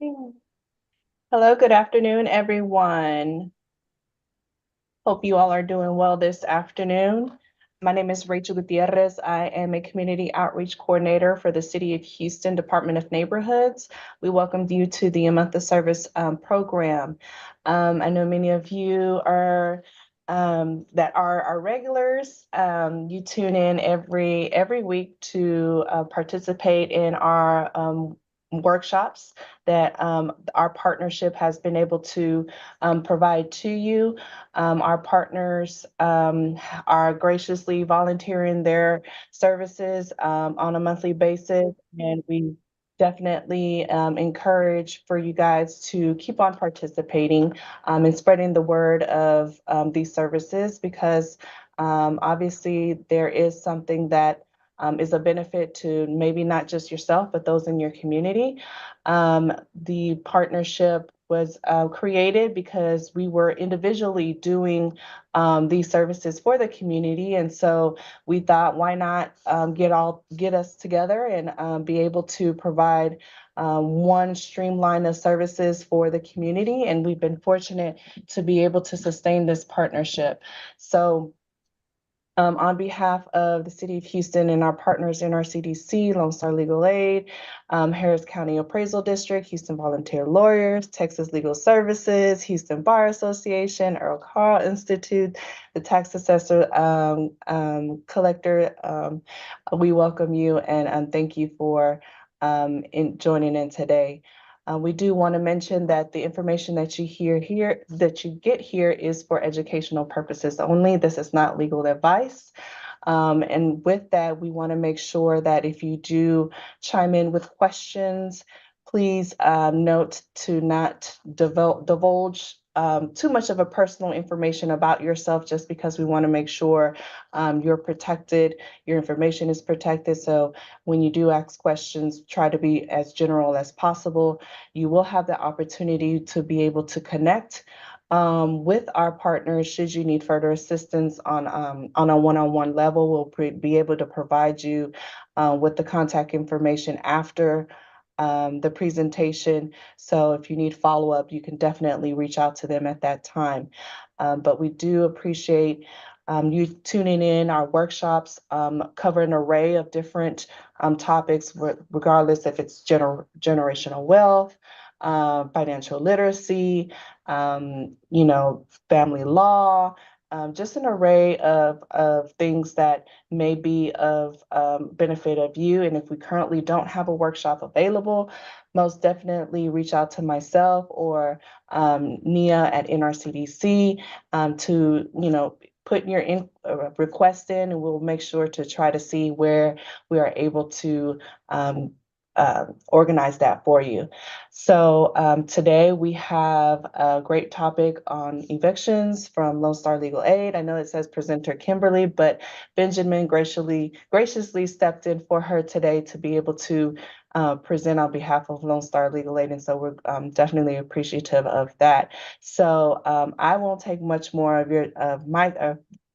Hello, good afternoon, everyone. Hope you all are doing well this afternoon. My name is Rachel Gutierrez. I am a community outreach coordinator for the City of Houston Department of Neighborhoods. We welcome you to the A Month of Service program. I know many of you are that are our regulars. You tune in every week to participate in our workshops that our partnership has been able to provide to you. Our partners are graciously volunteering their services on a monthly basis, and we definitely encourage for you guys to keep on participating and spreading the word of these services because obviously there is something that is a benefit to maybe not just yourself, but those in your community. The partnership was created because we were individually doing these services for the community. And so we thought, why not get us together and be able to provide one streamline of services for the community. And we've been fortunate to be able to sustain this partnership. So on behalf of the City of Houston and our partners in our CDC, Lone Star Legal Aid, Harris County Appraisal District, Houston Volunteer Lawyers, Texas Legal Services, Houston Bar Association, Earl Carl Institute, the Tax Assessor Collector, we welcome you and thank you for joining in today. We do want to mention that the information that you get here is for educational purposes only. This is not legal advice. And with that, we want to make sure that if you do chime in with questions, please note to not divulge too much of a personal information about yourself just because we want to make sure you're protected, your information is protected. So when you do ask questions, try to be as general as possible. You will have the opportunity to be able to connect with our partners should you need further assistance on a one-on-one level. We'll be able to provide you with the contact information after the presentation. So if you need follow-up, you can definitely reach out to them at that time. But we do appreciate you tuning in. Our workshops cover an array of different topics, regardless if it's generational wealth, financial literacy, family law, just an array of things that may be of benefit of you. And if we currently don't have a workshop available, most definitely reach out to myself or Nia at NRCDC to, put your request in, and we'll make sure to try to see where we are able to organize that for you. So today we have a great topic on evictions from Lone Star Legal Aid. I know it says presenter Kimberly, but Benjamin graciously stepped in for her today to be able to present on behalf of Lone Star Legal Aid. And so we're definitely appreciative of that. So I won't take much more of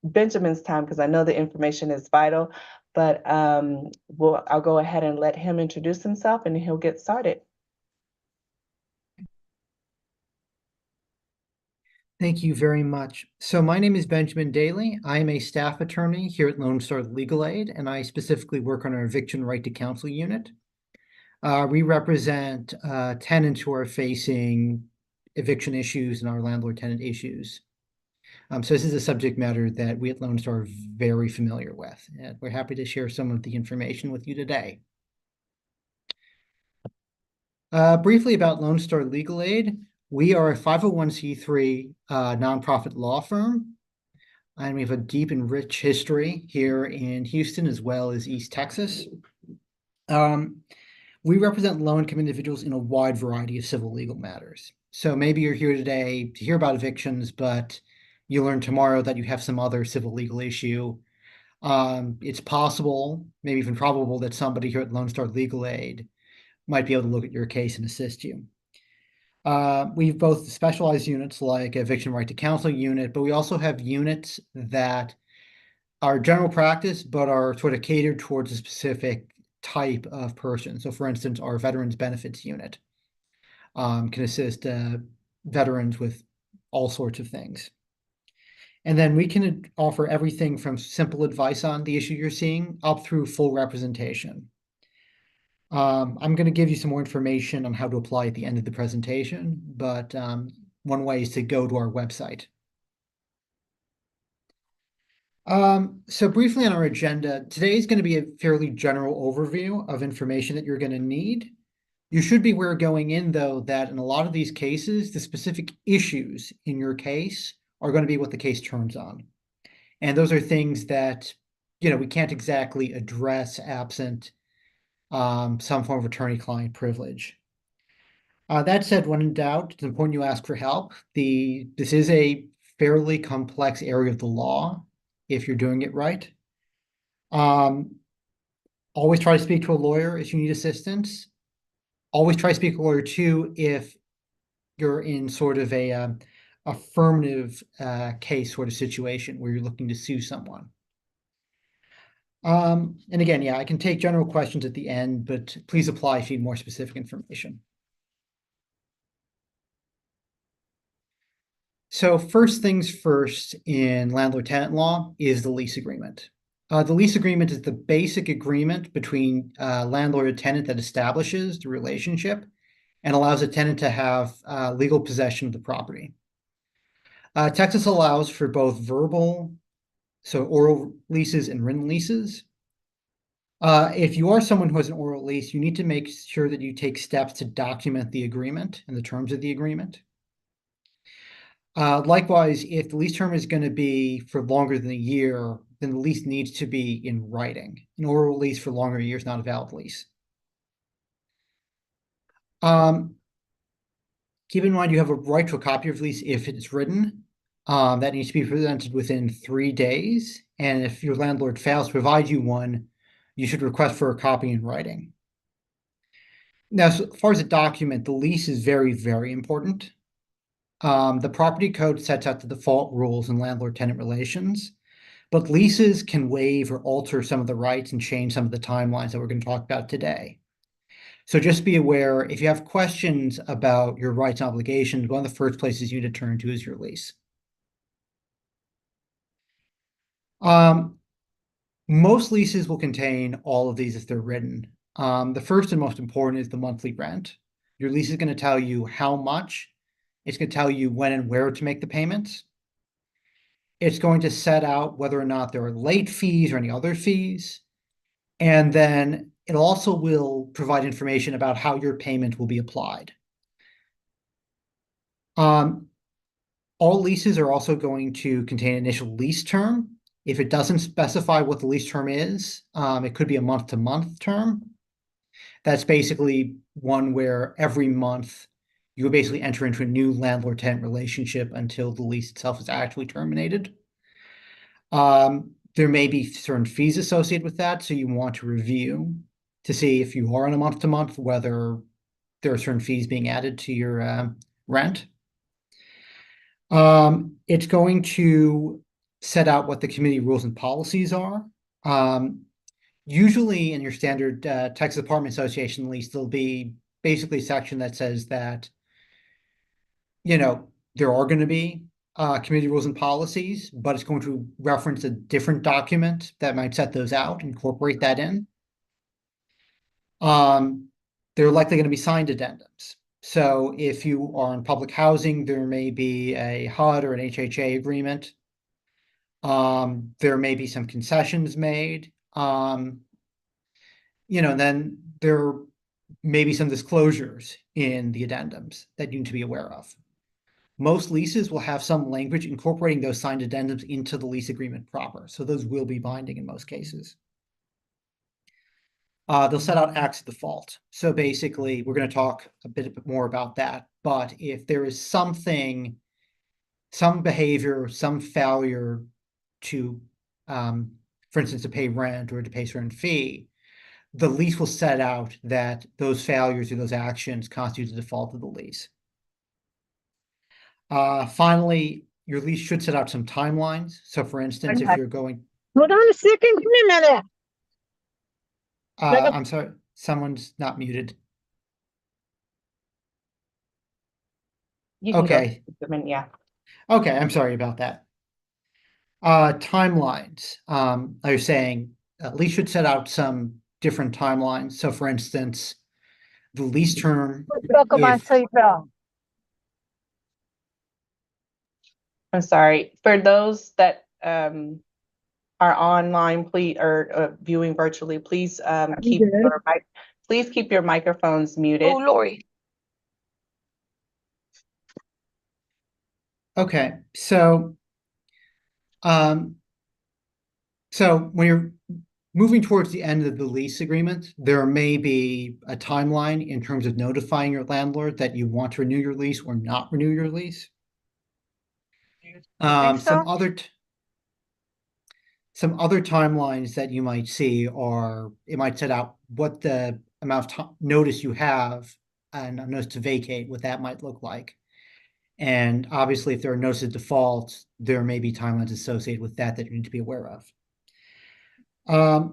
Benjamin's time because I know the information is vital. But I'll go ahead and let him introduce himself and he'll get started. Thank you very much. So my name is Benjamin Daly. I am a staff attorney here at Lone Star Legal Aid, and I specifically work on our eviction right to counsel unit. We represent tenants who are facing eviction issues and our landlord-tenant issues. So this is a subject matter that we at Lone Star are very familiar with, and we're happy to share some of the information with you today. Briefly about Lone Star Legal Aid, we are a 501c3 nonprofit law firm, and we have a deep and rich history here in Houston as well as East Texas. We represent low-income individuals in a wide variety of civil legal matters. So maybe you're here today to hear about evictions, but you learn tomorrow that you have some other civil legal issue. It's possible, maybe even probable, that somebody here at Lone Star Legal Aid might be able to look at your case and assist you. We've both specialized units like eviction right to counsel unit, but we also have units that are general practice, but are sort of catered towards a specific type of person. So for instance, our veterans benefits unit. can assist veterans with all sorts of things. And then we can offer everything from simple advice on the issue you're seeing up through full representation. I'm going to give you some more information on how to apply at the end of the presentation, but one way is to go to our website. So briefly on our agenda, today is going to be a fairly general overview of information that you're going to need. You should be aware going in, though, that in a lot of these cases, the specific issues in your case are going to be what the case turns on. And those are things that, we can't exactly address absent some form of attorney-client privilege. That said, when in doubt, it's important you ask for help. This is a fairly complex area of the law if you're doing it right. Always try to speak to a lawyer if you need assistance. Always try to speak to a lawyer too if you're in sort of a affirmative case sort of situation where you're looking to sue someone. And again, I can take general questions at the end, but please apply if you need more specific information. So first things first in landlord-tenant law is the lease agreement. The lease agreement is the basic agreement between landlord and tenant that establishes the relationship and allows a tenant to have legal possession of the property. Texas allows for both verbal, so oral leases and written leases. If you are someone who has an oral lease, you need to make sure that you take steps to document the agreement and the terms of the agreement. Likewise, if the lease term is going to be for longer than a year, then the lease needs to be in writing. An oral lease for longer than a year is not a valid lease. Keep in mind you have a right to a copy of the lease if it's written. That needs to be presented within 3 days. And if your landlord fails to provide you one, you should request for a copy in writing. Now, as far as a document, the lease is very, very important. The property code sets out the default rules in landlord-tenant relations, but leases can waive or alter some of the rights and change some of the timelines that we're going to talk about today. So just be aware, if you have questions about your rights and obligations, one of the first places you need to turn to is your lease. Most leases will contain all of these if they're written. The first and most important is the monthly rent. Your lease is going to tell you how much. It's going to tell you when and where to make the payments. It's going to set out whether or not there are late fees or any other fees. And then it also will provide information about how your payment will be applied. All leases are also going to contain an initial lease term. If it doesn't specify what the lease term is, it could be a month-to-month term. That's basically one where every month you would basically enter into a new landlord-tenant relationship until the lease itself is actually terminated. There may be certain fees associated with that, so you want to review to see if you are on a month-to-month, whether there are certain fees being added to your rent. It's going to set out what the community rules and policies are. Usually in your standard Texas Apartment Association lease, there'll be basically a section that says that, there are going to be community rules and policies, but it's going to reference a different document that might set those out, incorporate that in. They're likely going to be signed addendums. So if you are in public housing, there may be a HUD or an HHA agreement. There may be some concessions made. And then there may be some disclosures in the addendums that you need to be aware of. Most leases will have some language incorporating those signed addendums into the lease agreement proper. So those will be binding in most cases. They'll set out acts of default. So basically, we're going to talk a bit more about that. But if there is something, some behavior, some failure to, for instance, to pay rent or to pay a certain fee, the lease will set out that those failures or those actions constitute the default of the lease. Finally, your lease should set out some timelines. So for instance, if you're going... Hold on a second, give me a minute. I'm sorry, someone's not muted. You can go Okay. ahead, yeah. Okay, I'm sorry about that. Timelines. I was saying Lee should set out some different timelines. So for instance, the lease term, Buckle my if seatbelt. I'm sorry. For those that are online, please, or viewing virtually, please keep good. your please keep your microphones muted. Oh, Lori. okay, so when you're moving towards the end of the lease agreement, there may be a timeline in terms of notifying your landlord that you want to renew your lease or not renew your lease. Think so? Some other timelines that you might see are, it might set out what the amount of notice you have and a notice to vacate, what that might look like. And obviously, if there are notices of default, there may be timelines associated with that that you need to be aware of.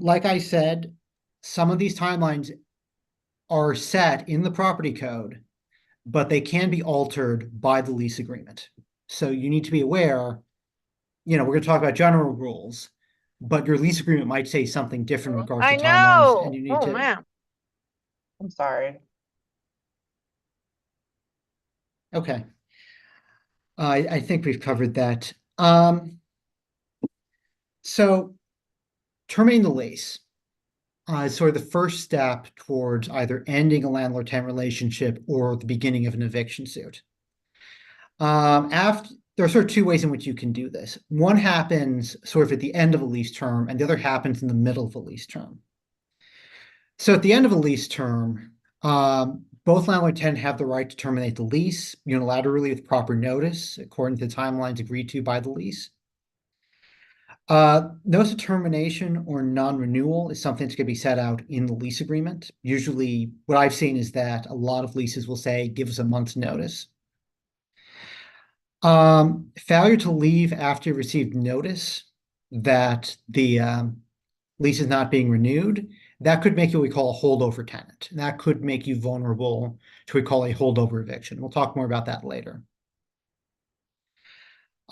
Like I said, some of these timelines are set in the property code, but they can be altered by the lease agreement. So you need to be aware, we're going to talk about general rules, but your lease agreement might say something different in regards I to timelines, know. and you need Oh, to. man. I'm sorry. Okay. I think we've covered that. So terminating the lease is sort of the first step towards either ending a landlord-tenant relationship or the beginning of an eviction suit. There are sort of two ways in which you can do this. One happens sort of at the end of a lease term, and the other happens in the middle of a lease term. So at the end of a lease term, both landlord and tenant have the right to terminate the lease unilaterally with proper notice, according to the timelines agreed to by the lease. Notice of termination or non-renewal is something that's going to be set out in the lease agreement. Usually, what I've seen is that a lot of leases will say, give us a month's notice. Failure to leave after you received notice that the lease is not being renewed, that could make you what we call a holdover tenant. And that could make you vulnerable to what we call a holdover eviction. We'll talk more about that later.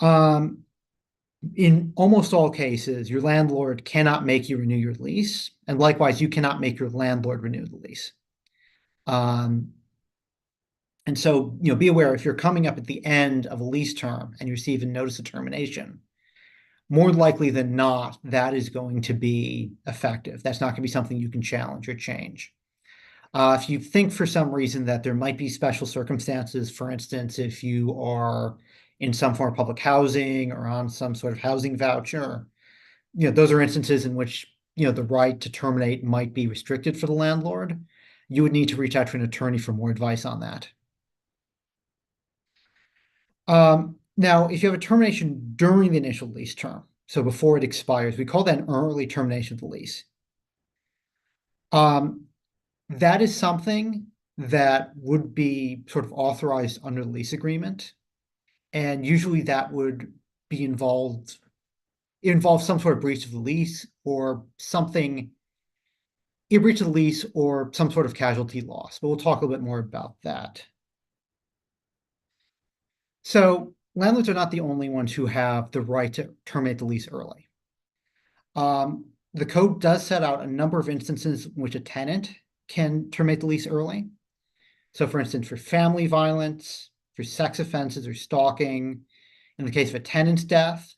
In almost all cases, your landlord cannot make you renew your lease. And likewise, you cannot make your landlord renew the lease. And so, be aware if you're coming up at the end of a lease term and you receive a notice of termination, more likely than not, that is going to be effective. That's not going to be something you can challenge or change. If you think for some reason that there might be special circumstances, for instance, if you are in some form of public housing or on some sort of housing voucher, those are instances in which, the right to terminate might be restricted for the landlord. You would need to reach out to an attorney for more advice on that. Now, if you have a termination during the initial lease term, so before it expires, we call that an early termination of the lease. That is something that would be sort of authorized under the lease agreement. And usually that would be involve some sort of breach of the lease or something, a breach of the lease or some sort of casualty loss. But we'll talk a little bit more about that. So landlords are not the only ones who have the right to terminate the lease early. The code does set out a number of instances in which a tenant can terminate the lease early. So for instance, for family violence, for sex offenses or stalking, in the case of a tenant's death,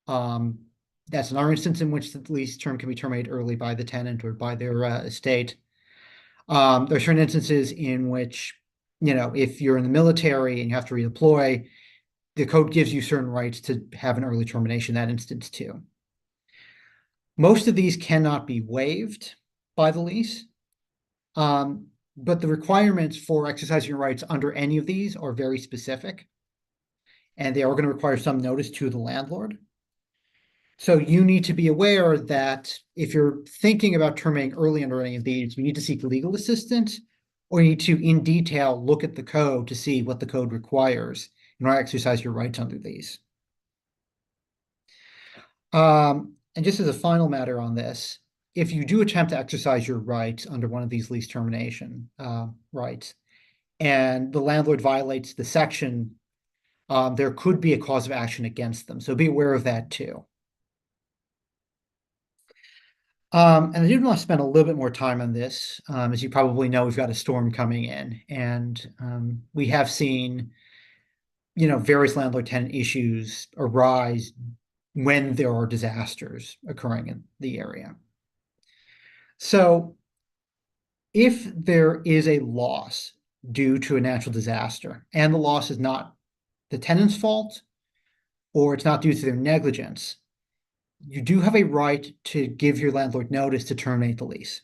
that's another instance in which the lease term can be terminated early by the tenant or by their estate. There are certain instances in which, if you're in the military and you have to redeploy, the code gives you certain rights to have an early termination in that instance too. Most of these cannot be waived by the lease, but the requirements for exercising your rights under any of these are very specific, and they are going to require some notice to the landlord. So you need to be aware that if you're thinking about terminating early under any of these, you need to seek legal assistance, or you need to, in detail, look at the code to see what the code requires in order to exercise your rights under these. And just as a final matter on this, if you do attempt to exercise your rights under one of these lease termination rights, and the landlord violates the section there could be a cause of action against them. So be aware of that too. And I did want to spend a little bit more time on this. As you probably know, we've got a storm coming in, and we have seen, various landlord-tenant issues arise when there are disasters occurring in the area. So if there is a loss due to a natural disaster, and the loss is not the tenant's fault, or it's not due to their negligence, you do have a right to give your landlord notice to terminate the lease.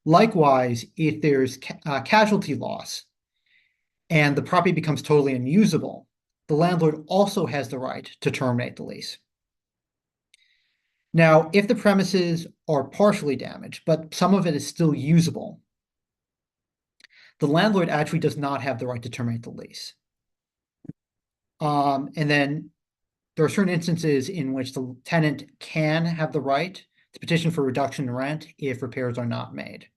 Likewise, if there's casualty loss and the property becomes totally unusable, the landlord also has the right to terminate the lease. Now, if the premises are partially damaged, but some of it is still usable, the landlord actually does not have the right to terminate the lease. And then there are certain instances in which the tenant can have the right to petition for reduction in rent if repairs are not made.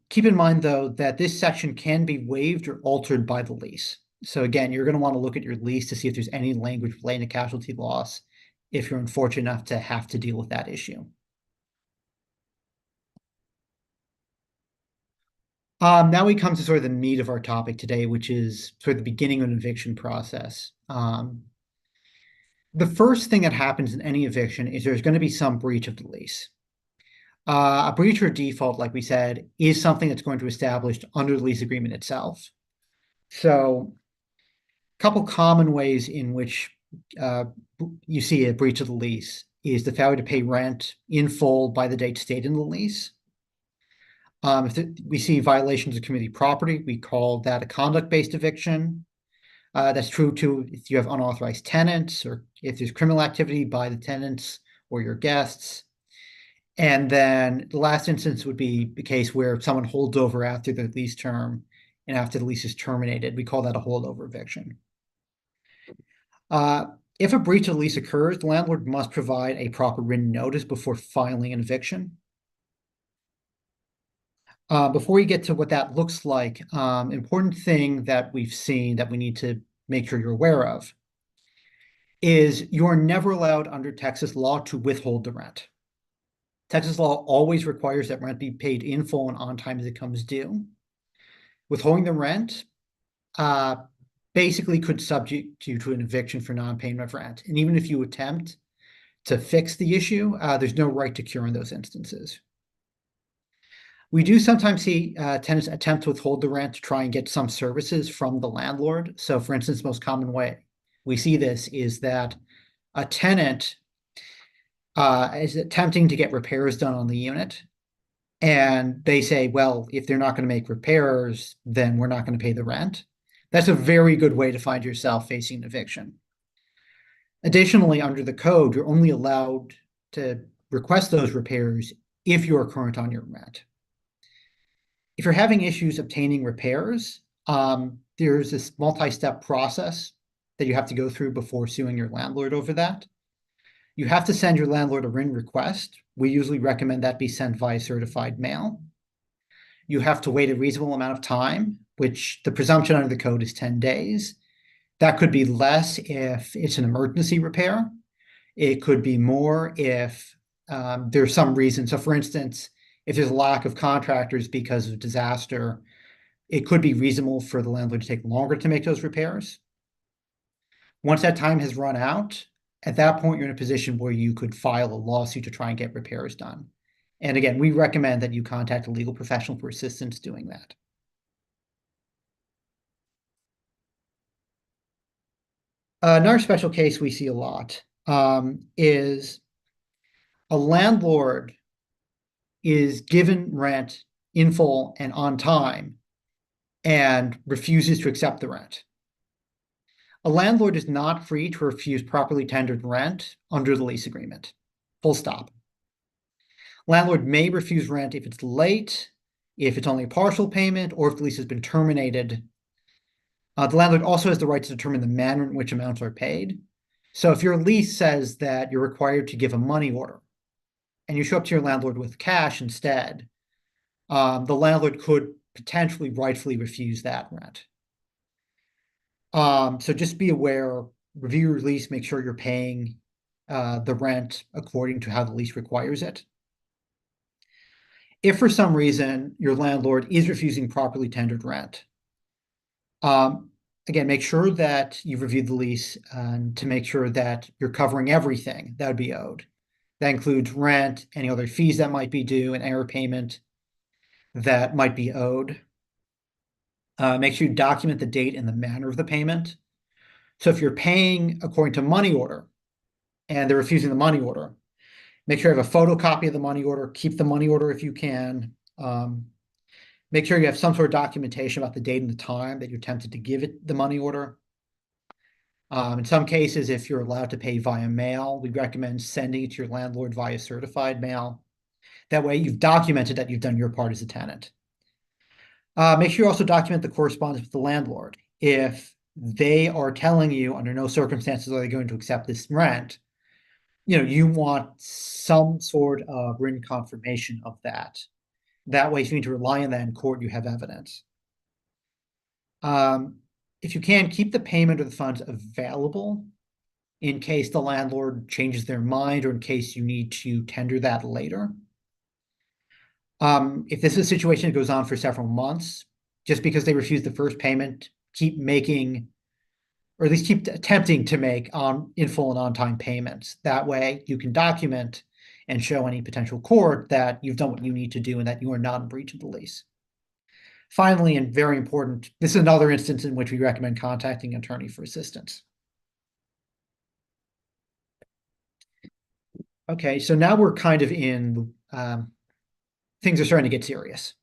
Keep in mind, though, that this section can be waived or altered by the lease. So again, you're going to want to look at your lease to see if there's any language relating to casualty loss if you're unfortunate enough to have to deal with that issue. Now we come to sort of the meat of our topic today, which is sort of the beginning of an eviction process. The first thing that happens in any eviction is there's going to be some breach of the lease. A breach or default, like we said, is something that's going to be established under the lease agreement itself. So a couple common ways in which you see a breach of the lease is the failure to pay rent in full by the date stated in the lease. If we see violations of community property, we call that a conduct-based eviction. That's true too if you have unauthorized tenants or if there's criminal activity by the tenants or your guests. And then the last instance would be the case where someone holds over after the lease term and after the lease is terminated. We call that a holdover eviction. If a breach of the lease occurs, the landlord must provide a proper written notice before filing an eviction. Before we get to what that looks like, important thing that we've seen that we need to make sure you're aware of is you're never allowed under Texas law to withhold the rent. Texas law always requires that rent be paid in full and on time as it comes due. Withholding the rent basically could subject you to an eviction for non-payment of rent. And even if you attempt to fix the issue, there's no right to cure in those instances. We do sometimes see tenants attempt to withhold the rent to try and get some services from the landlord. So for instance, the most common way we see this is that a tenant is attempting to get repairs done on the unit. And they say, well, if they're not going to make repairs, then we're not going to pay the rent. That's a very good way to find yourself facing an eviction. Additionally, under the code, you're only allowed to request those repairs if you're current on your rent. If you're having issues obtaining repairs, there's this multi-step process that you have to go through before suing your landlord over that. You have to send your landlord a written request. We usually recommend that be sent via certified mail. You have to wait a reasonable amount of time, which the presumption under the code is 10 days. That could be less if it's an emergency repair. It could be more if there's some reason. So for instance, if there's a lack of contractors because of disaster, it could be reasonable for the landlord to take longer to make those repairs. Once that time has run out, at that point, you're in a position where you could file a lawsuit to try and get repairs done. And again, we recommend that you contact a legal professional for assistance doing that. Another special case we see a lot is a landlord is given rent in full and on time and refuses to accept the rent. A landlord is not free to refuse properly tendered rent under the lease agreement. Full stop. Landlord may refuse rent if it's late, if it's only a partial payment, or if the lease has been terminated. The landlord also has the right to determine the manner in which amounts are paid. So if your lease says that you're required to give a money order and you show up to your landlord with cash instead, the landlord could potentially rightfully refuse that rent. So just be aware, review your lease, make sure you're paying the rent according to how the lease requires it. If for some reason your landlord is refusing properly tendered rent, again, make sure that you've reviewed the lease to make sure that you're covering everything that would be owed. That includes rent, any other fees that might be due, and error payment that might be owed. Make sure you document the date and the manner of the payment. So if you're paying according to money order and they're refusing the money order, make sure you have a photocopy of the money order, keep the money order if you can. Make sure you have some sort of documentation about the date and the time that you attempted to give it the money order. In some cases, if you're allowed to pay via mail, we recommend sending it to your landlord via certified mail. That way you've documented that you've done your part as a tenant. Make sure you also document the correspondence with the landlord. If they are telling you under no circumstances are they going to accept this rent, you want some sort of written confirmation of that. That way, if you need to rely on that in court, you have evidence. If you can, keep the payment of the funds available in case the landlord changes their mind or in case you need to tender that later. If this is a situation that goes on for several months, just because they refuse the first payment, keep making, or at least keep attempting to make in full and on-time payments. That way you can document and show any potential court that you've done what you need to do and that you are not in breach of the lease. Finally, and very important, this is another instance in which we recommend contacting an attorney for assistance. Okay, so now we're kind of in, things are starting to get serious.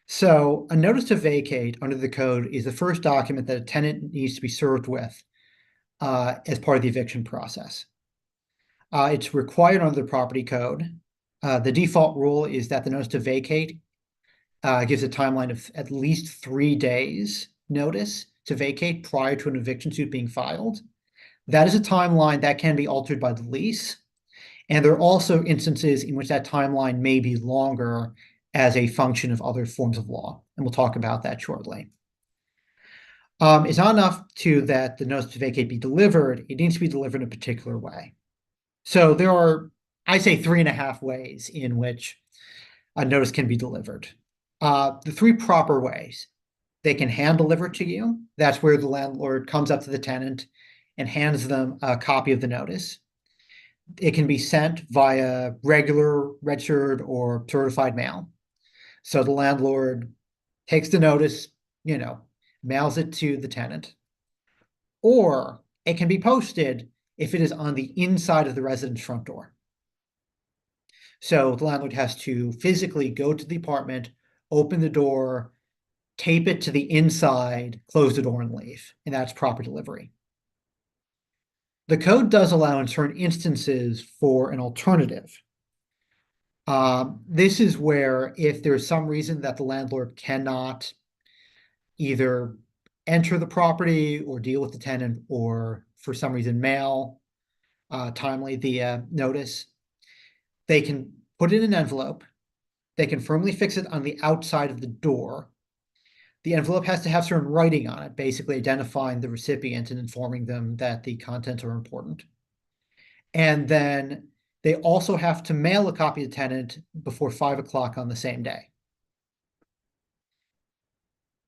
So a notice to vacate under the code is the first document that a tenant needs to be served with as part of the eviction process. It's required under the property code. The default rule is that the notice to vacate gives a timeline of at least 3 days notice to vacate prior to an eviction suit being filed. That is a timeline that can be altered by the lease. And there are also instances in which that timeline may be longer as a function of other forms of law. And we'll talk about that shortly. It's not enough that the notice to vacate be delivered. It needs to be delivered in a particular way. So there are, I say, 3.5 ways in which a notice can be delivered. The 3 proper ways: they can hand deliver to you. That's where the landlord comes up to the tenant and hands them a copy of the notice. It can be sent via regular, registered, or certified mail. So the landlord takes the notice, mails it to the tenant. Or it can be posted if it is on the inside of the resident's front door. So the landlord has to physically go to the apartment, open the door, tape it to the inside, close the door, and leave. And that's proper delivery. The code does allow in certain instances for an alternative. This is where if there's some reason that the landlord cannot either enter the property or deal with the tenant or for some reason mail timely the notice, they can put it in an envelope. They can firmly fix it on the outside of the door. The envelope has to have certain writing on it, basically identifying the recipient and informing them that the contents are important. And then they also have to mail a copy to the tenant before 5 o'clock on the same day.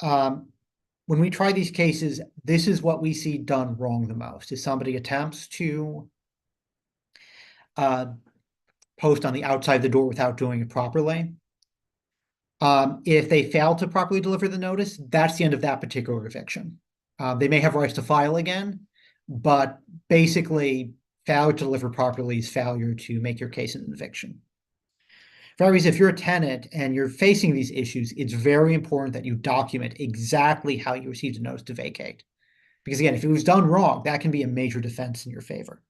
When we try these cases, this is what we see done wrong the most, is somebody attempts to post on the outside of the door without doing it properly. If they fail to properly deliver the notice, that's the end of that particular eviction. They may have rights to file again, but basically failure to deliver properly is failure to make your case in an eviction. For that reason, if you're a tenant and you're facing these issues, it's very important that you document exactly how you received a notice to vacate. Because again, if it was done wrong, that can be a major defense in your favor.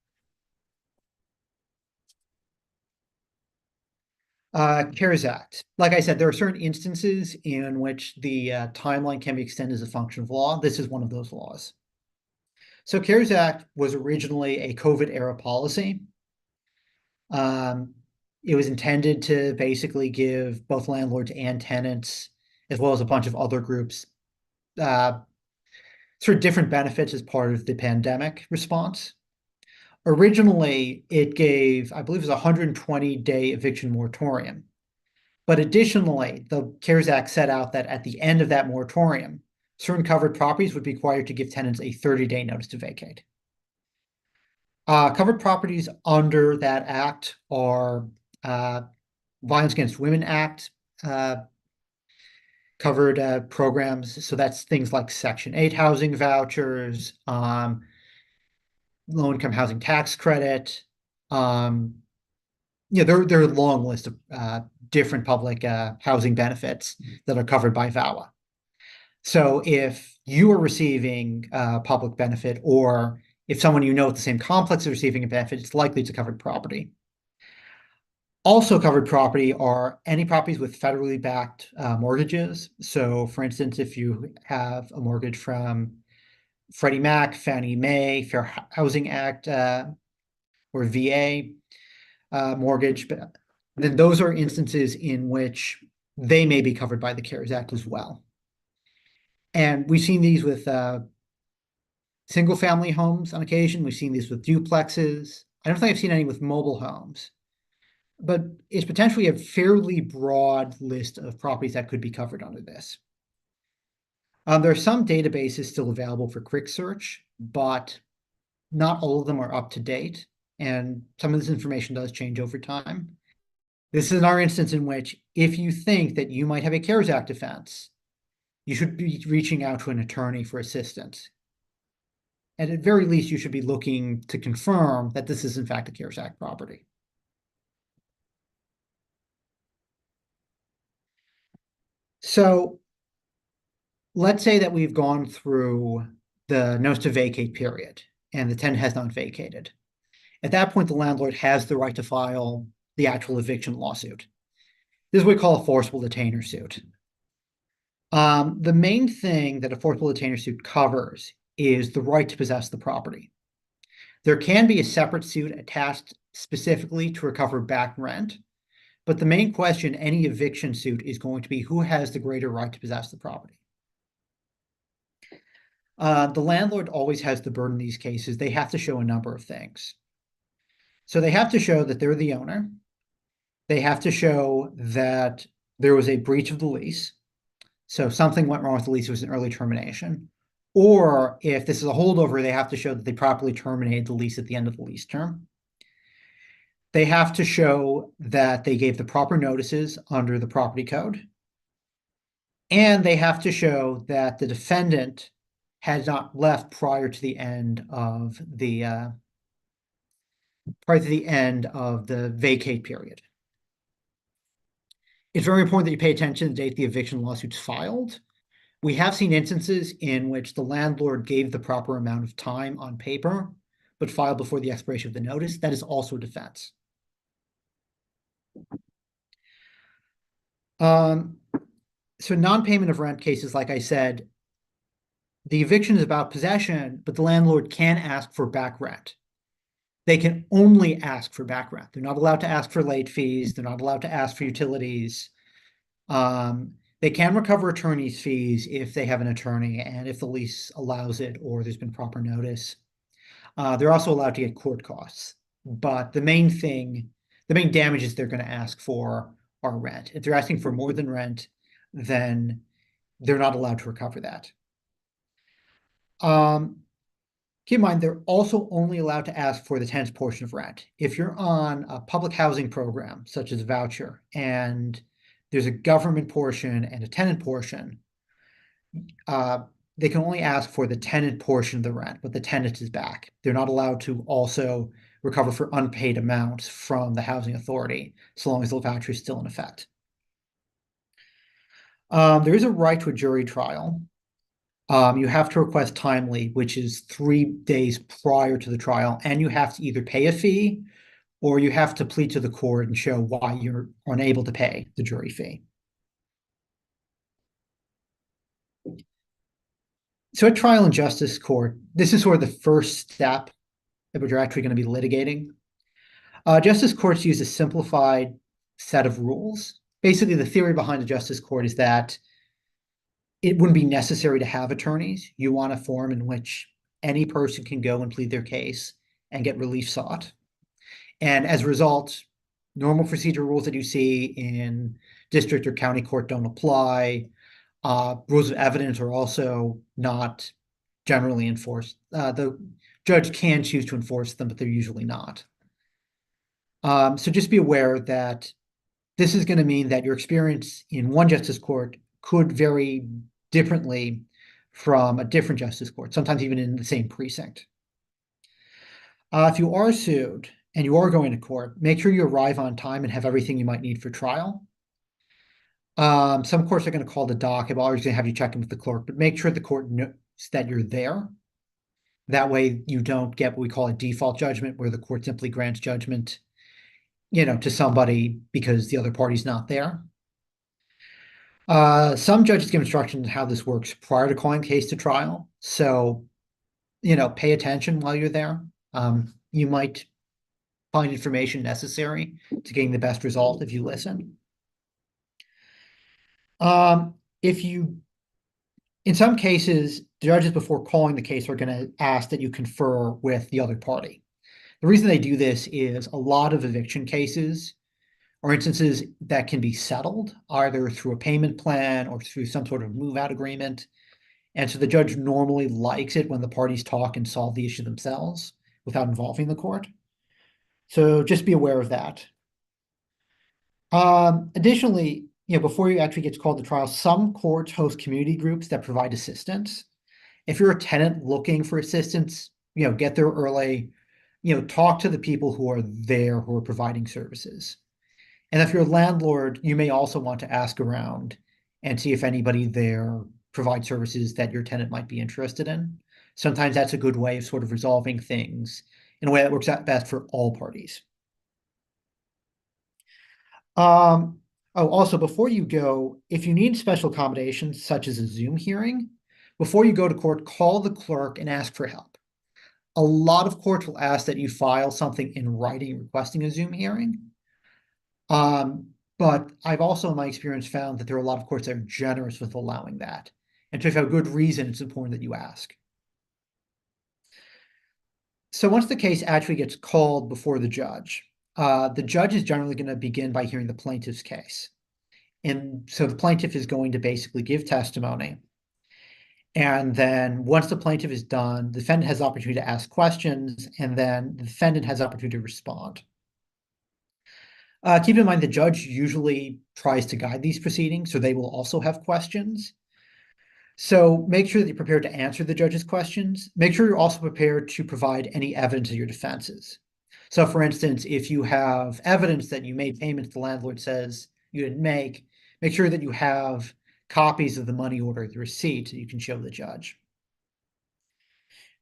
CARES Act. Like I said, there are certain instances in which the timeline can be extended as a function of law. This is one of those laws. So CARES Act was originally a COVID-era policy. It was intended to basically give both landlords and tenants as well as a bunch of other groups, sort of different benefits as part of the pandemic response. Originally, it gave, I believe it was a 120-day eviction moratorium. But additionally, the CARES Act set out that at the end of that moratorium, certain covered properties would be required to give tenants a 30-day notice to vacate. Covered properties under that act are Violence Against Women Act covered programs. So that's things like Section 8 housing vouchers, low-income housing tax credit. There are a long list of different public housing benefits that are covered by VAWA. So if you are receiving a public benefit, or if someone you know at the same complex is receiving a benefit, it's likely it's a covered property. Also covered property are any properties with federally backed mortgages. So for instance, if you have a mortgage from Freddie Mac, Fannie Mae, Fair Housing Act, or VA mortgage, then those are instances in which they may be covered by the CARES Act as well. And we've seen these with single family homes on occasion. We've seen these with duplexes. I don't think I've seen any with mobile homes, but it's potentially a fairly broad list of properties that could be covered under this. There are some databases still available for quick search, but not all of them are up to date, and some of this information does change over time. This is our instance in which, if you think that you might have a CARES Act offense, you should be reaching out to an attorney for assistance. And at very least, you should be looking to confirm that this is in fact a CARES Act property. So let's say that we've gone through the notice to vacate period and the tenant has not vacated. At that point, the landlord has the right to file the actual eviction lawsuit. This is what we call a forcible detainer suit. The main thing that a forcible detainer suit covers is the right to possess the property. There can be a separate suit attached specifically to recover back rent, but the main question any eviction suit is going to be who has the greater right to possess the property. The landlord always has the burden in these cases. They have to show a number of things. So they have to show that they're the owner. They have to show that there was a breach of the lease. So something went wrong with the lease, it was an early termination. Or if this is a holdover, they have to show that they properly terminated the lease at the end of the lease term. They have to show that they gave the proper notices under the property code. And they have to show that the defendant had not left prior to the end of the vacate period. It's very important that you pay attention to the date the eviction lawsuit's filed. We have seen instances in which the landlord gave the proper amount of time on paper, but filed before the expiration of the notice. That is also a defense. So non-payment of rent cases, like I said, the eviction is about possession, but the landlord can ask for back rent. They can only ask for back rent. They're not allowed to ask for late fees. They're not allowed to ask for utilities. They can recover attorney's fees if they have an attorney and if the lease allows it or there's been proper notice. They're also allowed to get court costs. But the main damages they're going to ask for are rent. If they're asking for more than rent, then they're not allowed to recover that. Keep in mind, they're also only allowed to ask for the tenant's portion of rent. If you're on a public housing program, such as a voucher, and there's a government portion and a tenant portion, they can only ask for the tenant portion of the rent, but the tenant is back. They're not allowed to also recover for unpaid amounts from the housing authority, so long as the voucher is still in effect. There is a right to a jury trial. You have to request timely, which is 3 days prior to the trial, and you have to either pay a fee or you have to plead to the court and show why you're unable to pay the jury fee. So at trial in justice court, this is sort of the first step that we're actually going to be litigating. Justice courts use a simplified set of rules. Basically, the theory behind the justice court is that it wouldn't be necessary to have attorneys. You want a form in which any person can go and plead their case and get relief sought. And as a result, normal procedure rules that you see in district or county court don't apply. Rules of evidence are also not generally enforced. The judge can choose to enforce them, but they're usually not. So just be aware that this is going to mean that your experience in one justice court could vary differently from a different justice court, sometimes even in the same precinct. If you are sued and you are going to court, make sure you arrive on time and have everything you might need for trial. Some courts are going to call the docket, but always going to have you check in with the clerk, but make sure the court knows that you're there. That way you don't get what we call a default judgment, where the court simply grants judgment, to somebody because the other party's not there. Some judges give instructions on how this works prior to calling the case to trial. So, pay attention while you're there. You might find information necessary to getting the best result if you listen. In some cases, judges before calling the case are going to ask that you confer with the other party. The reason they do this is a lot of eviction cases are instances that can be settled either through a payment plan or through some sort of move-out agreement. And so the judge normally likes it when the parties talk and solve the issue themselves without involving the court. So just be aware of that. Additionally, before you actually get called to trial, some courts host community groups that provide assistance. If you're a tenant looking for assistance, get there early, talk to the people who are there who are providing services. And if you're a landlord, you may also want to ask around and see if anybody there provides services that your tenant might be interested in. Sometimes that's a good way of sort of resolving things in a way that works out best for all parties. Also, before you go, if you need special accommodations, such as a Zoom hearing, before you go to court, call the clerk and ask for help. A lot of courts will ask that you file something in writing requesting a Zoom hearing. But I've also, in my experience, found that there are a lot of courts that are generous with allowing that. And if you have a good reason, it's important that you ask. So once the case actually gets called before the judge is generally going to begin by hearing the plaintiff's case. And so the plaintiff is going to basically give testimony. And then once the plaintiff is done, the defendant has the opportunity to ask questions, and then the defendant has the opportunity to respond. Keep in mind, the judge usually tries to guide these proceedings, so they will also have questions. So make sure that you're prepared to answer the judge's questions. Make sure you're also prepared to provide any evidence of your defenses. So for instance, if you have evidence that you made payments the landlord says you didn't make sure that you have copies of the money order, the receipt, that you can show the judge.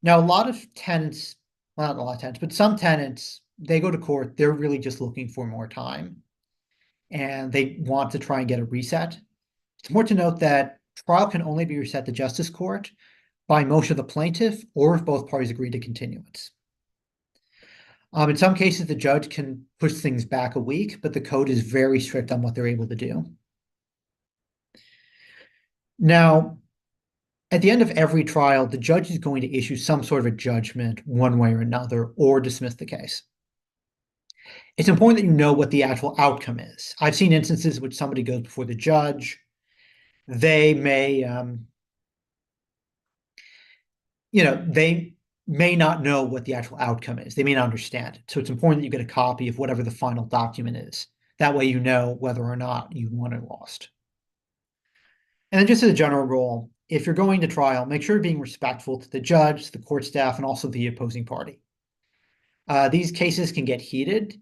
Now, a lot of tenants, well, not a lot of tenants, but some tenants, they go to court, they're really just looking for more time and they want to try and get a reset. It's important to note that trial can only be reset to justice court by motion of the plaintiff or if both parties agree to continuance. In some cases, the judge can push things back a week, but the code is very strict on what they're able to do. Now, at the end of every trial, the judge is going to issue some sort of a judgment one way or another or dismiss the case. It's important that you know what the actual outcome is. I've seen instances in which somebody goes before the judge. They may, they may not know what the actual outcome is. They may not understand it. So it's important that you get a copy of whatever the final document is. That way you know whether or not you won or lost. And then just as a general rule, if you're going to trial, make sure you're being respectful to the judge, the court staff, and also the opposing party. These cases can get heated.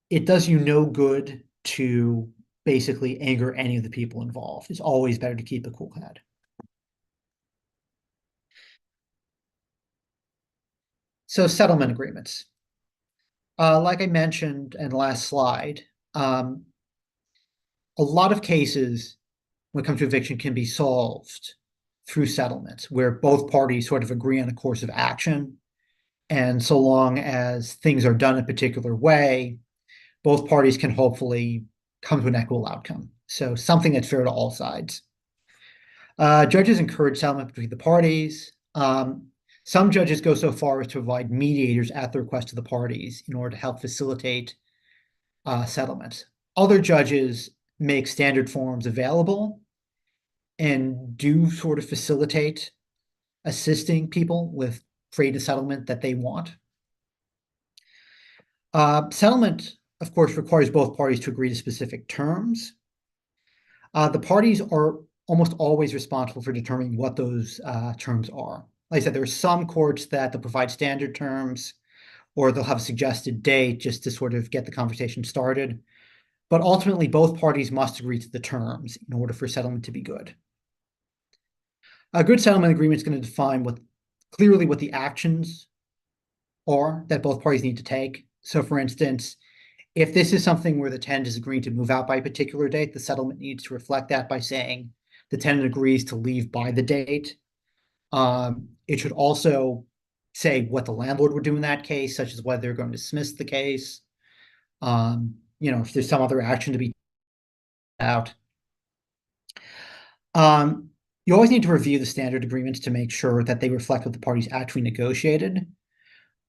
It does you no good to basically anger any of the people involved. It's always better to keep a cool head. So settlement agreements. Like I mentioned in the last slide, a lot of cases when it comes to eviction can be solved through settlements where both parties sort of agree on a course of action. And so long as things are done a particular way, both parties can hopefully come to an equitable outcome. So something that's fair to all sides. Judges encourage settlement between the parties. Some judges go so far as to provide mediators at the request of the parties in order to help facilitate settlement. Other judges make standard forms available and do sort of facilitate assisting people with trade and settlement that they want. Settlement, of course, requires both parties to agree to specific terms. The parties are almost always responsible for determining what those terms are. Like I said, there are some courts that they'll provide standard terms, or they'll have a suggested date just to sort of get the conversation started. But ultimately, both parties must agree to the terms in order for settlement to be good. A good settlement agreement is going to define clearly what the actions are that both parties need to take. So for instance, if this is something where the tenant is agreeing to move out by a particular date, the settlement needs to reflect that by saying the tenant agrees to leave by the date. It should also say what the landlord would do in that case, such as whether they're going to dismiss the case. If there's some other action to be out. You always need to review the standard agreements to make sure that they reflect what the parties actually negotiated.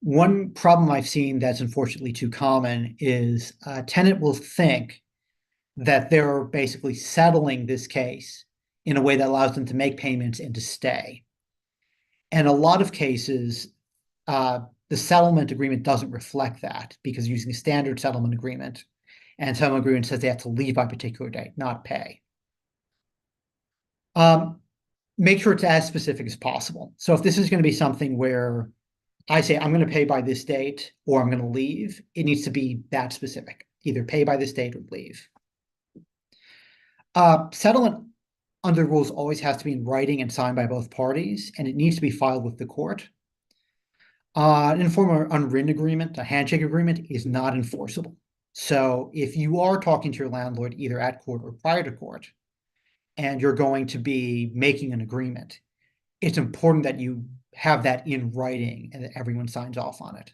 One problem I've seen that's unfortunately too common is a tenant will think that they're basically settling this case in a way that allows them to make payments and to stay. And a lot of cases, the settlement agreement doesn't reflect that because using a standard settlement agreement, and settlement agreement says they have to leave by a particular date, not pay. Make sure it's as specific as possible. So if this is going to be something where I say I'm going to pay by this date or I'm going to leave, it needs to be that specific. Either pay by this date or leave. Settlement under rules always has to be in writing and signed by both parties, and it needs to be filed with the court. An informal unwritten agreement, a handshake agreement, is not enforceable. So if you are talking to your landlord either at court or prior to court, and you're going to be making an agreement, it's important that you have that in writing and that everyone signs off on it.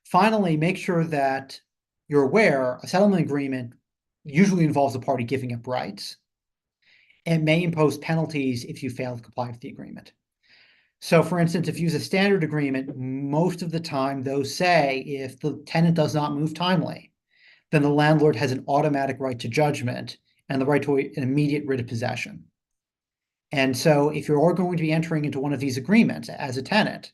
Finally, make sure that you're aware a settlement agreement usually involves a party giving up rights and may impose penalties if you fail to comply with the agreement. So for instance, if you use a standard agreement, most of the time those say if the tenant does not move timely, then the landlord has an automatic right to judgment and the right to an immediate writ of possession. And so if you're going to be entering into one of these agreements as a tenant,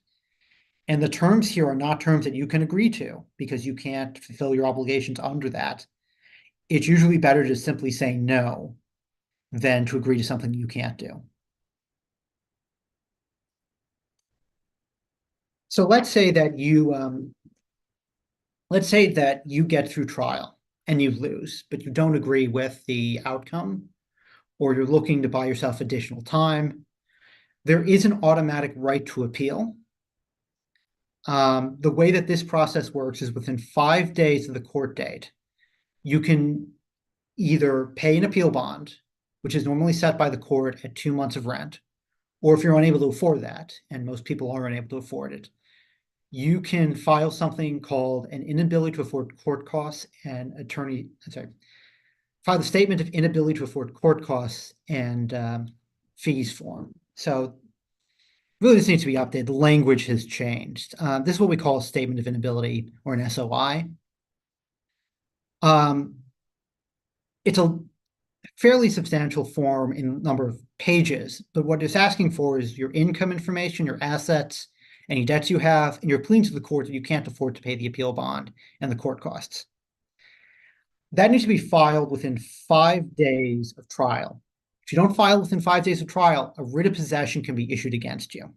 and the terms here are not terms that you can agree to because you can't fulfill your obligations under that, it's usually better to simply say no than to agree to something you can't do. So let's say that you get through trial and you lose, but you don't agree with the outcome, or you're looking to buy yourself additional time. There is an automatic right to appeal. The way that this process works is within 5 days of the court date, you can either pay an appeal bond, which is normally set by the court at 2 months of rent, or if you're unable to afford that, and most people are unable to afford it, you can file something called an inability to afford court costs and file the statement of inability to afford court costs and fees form. So really this needs to be updated. The language has changed. This is what we call a statement of inability or an SOI. It's a fairly substantial form in number of pages, but what it's asking for is your income information, your assets, any debts you have, and you're pleading to the court that you can't afford to pay the appeal bond and the court costs. That needs to be filed within 5 days of trial. If you don't file within 5 days of trial, a writ of possession can be issued against you.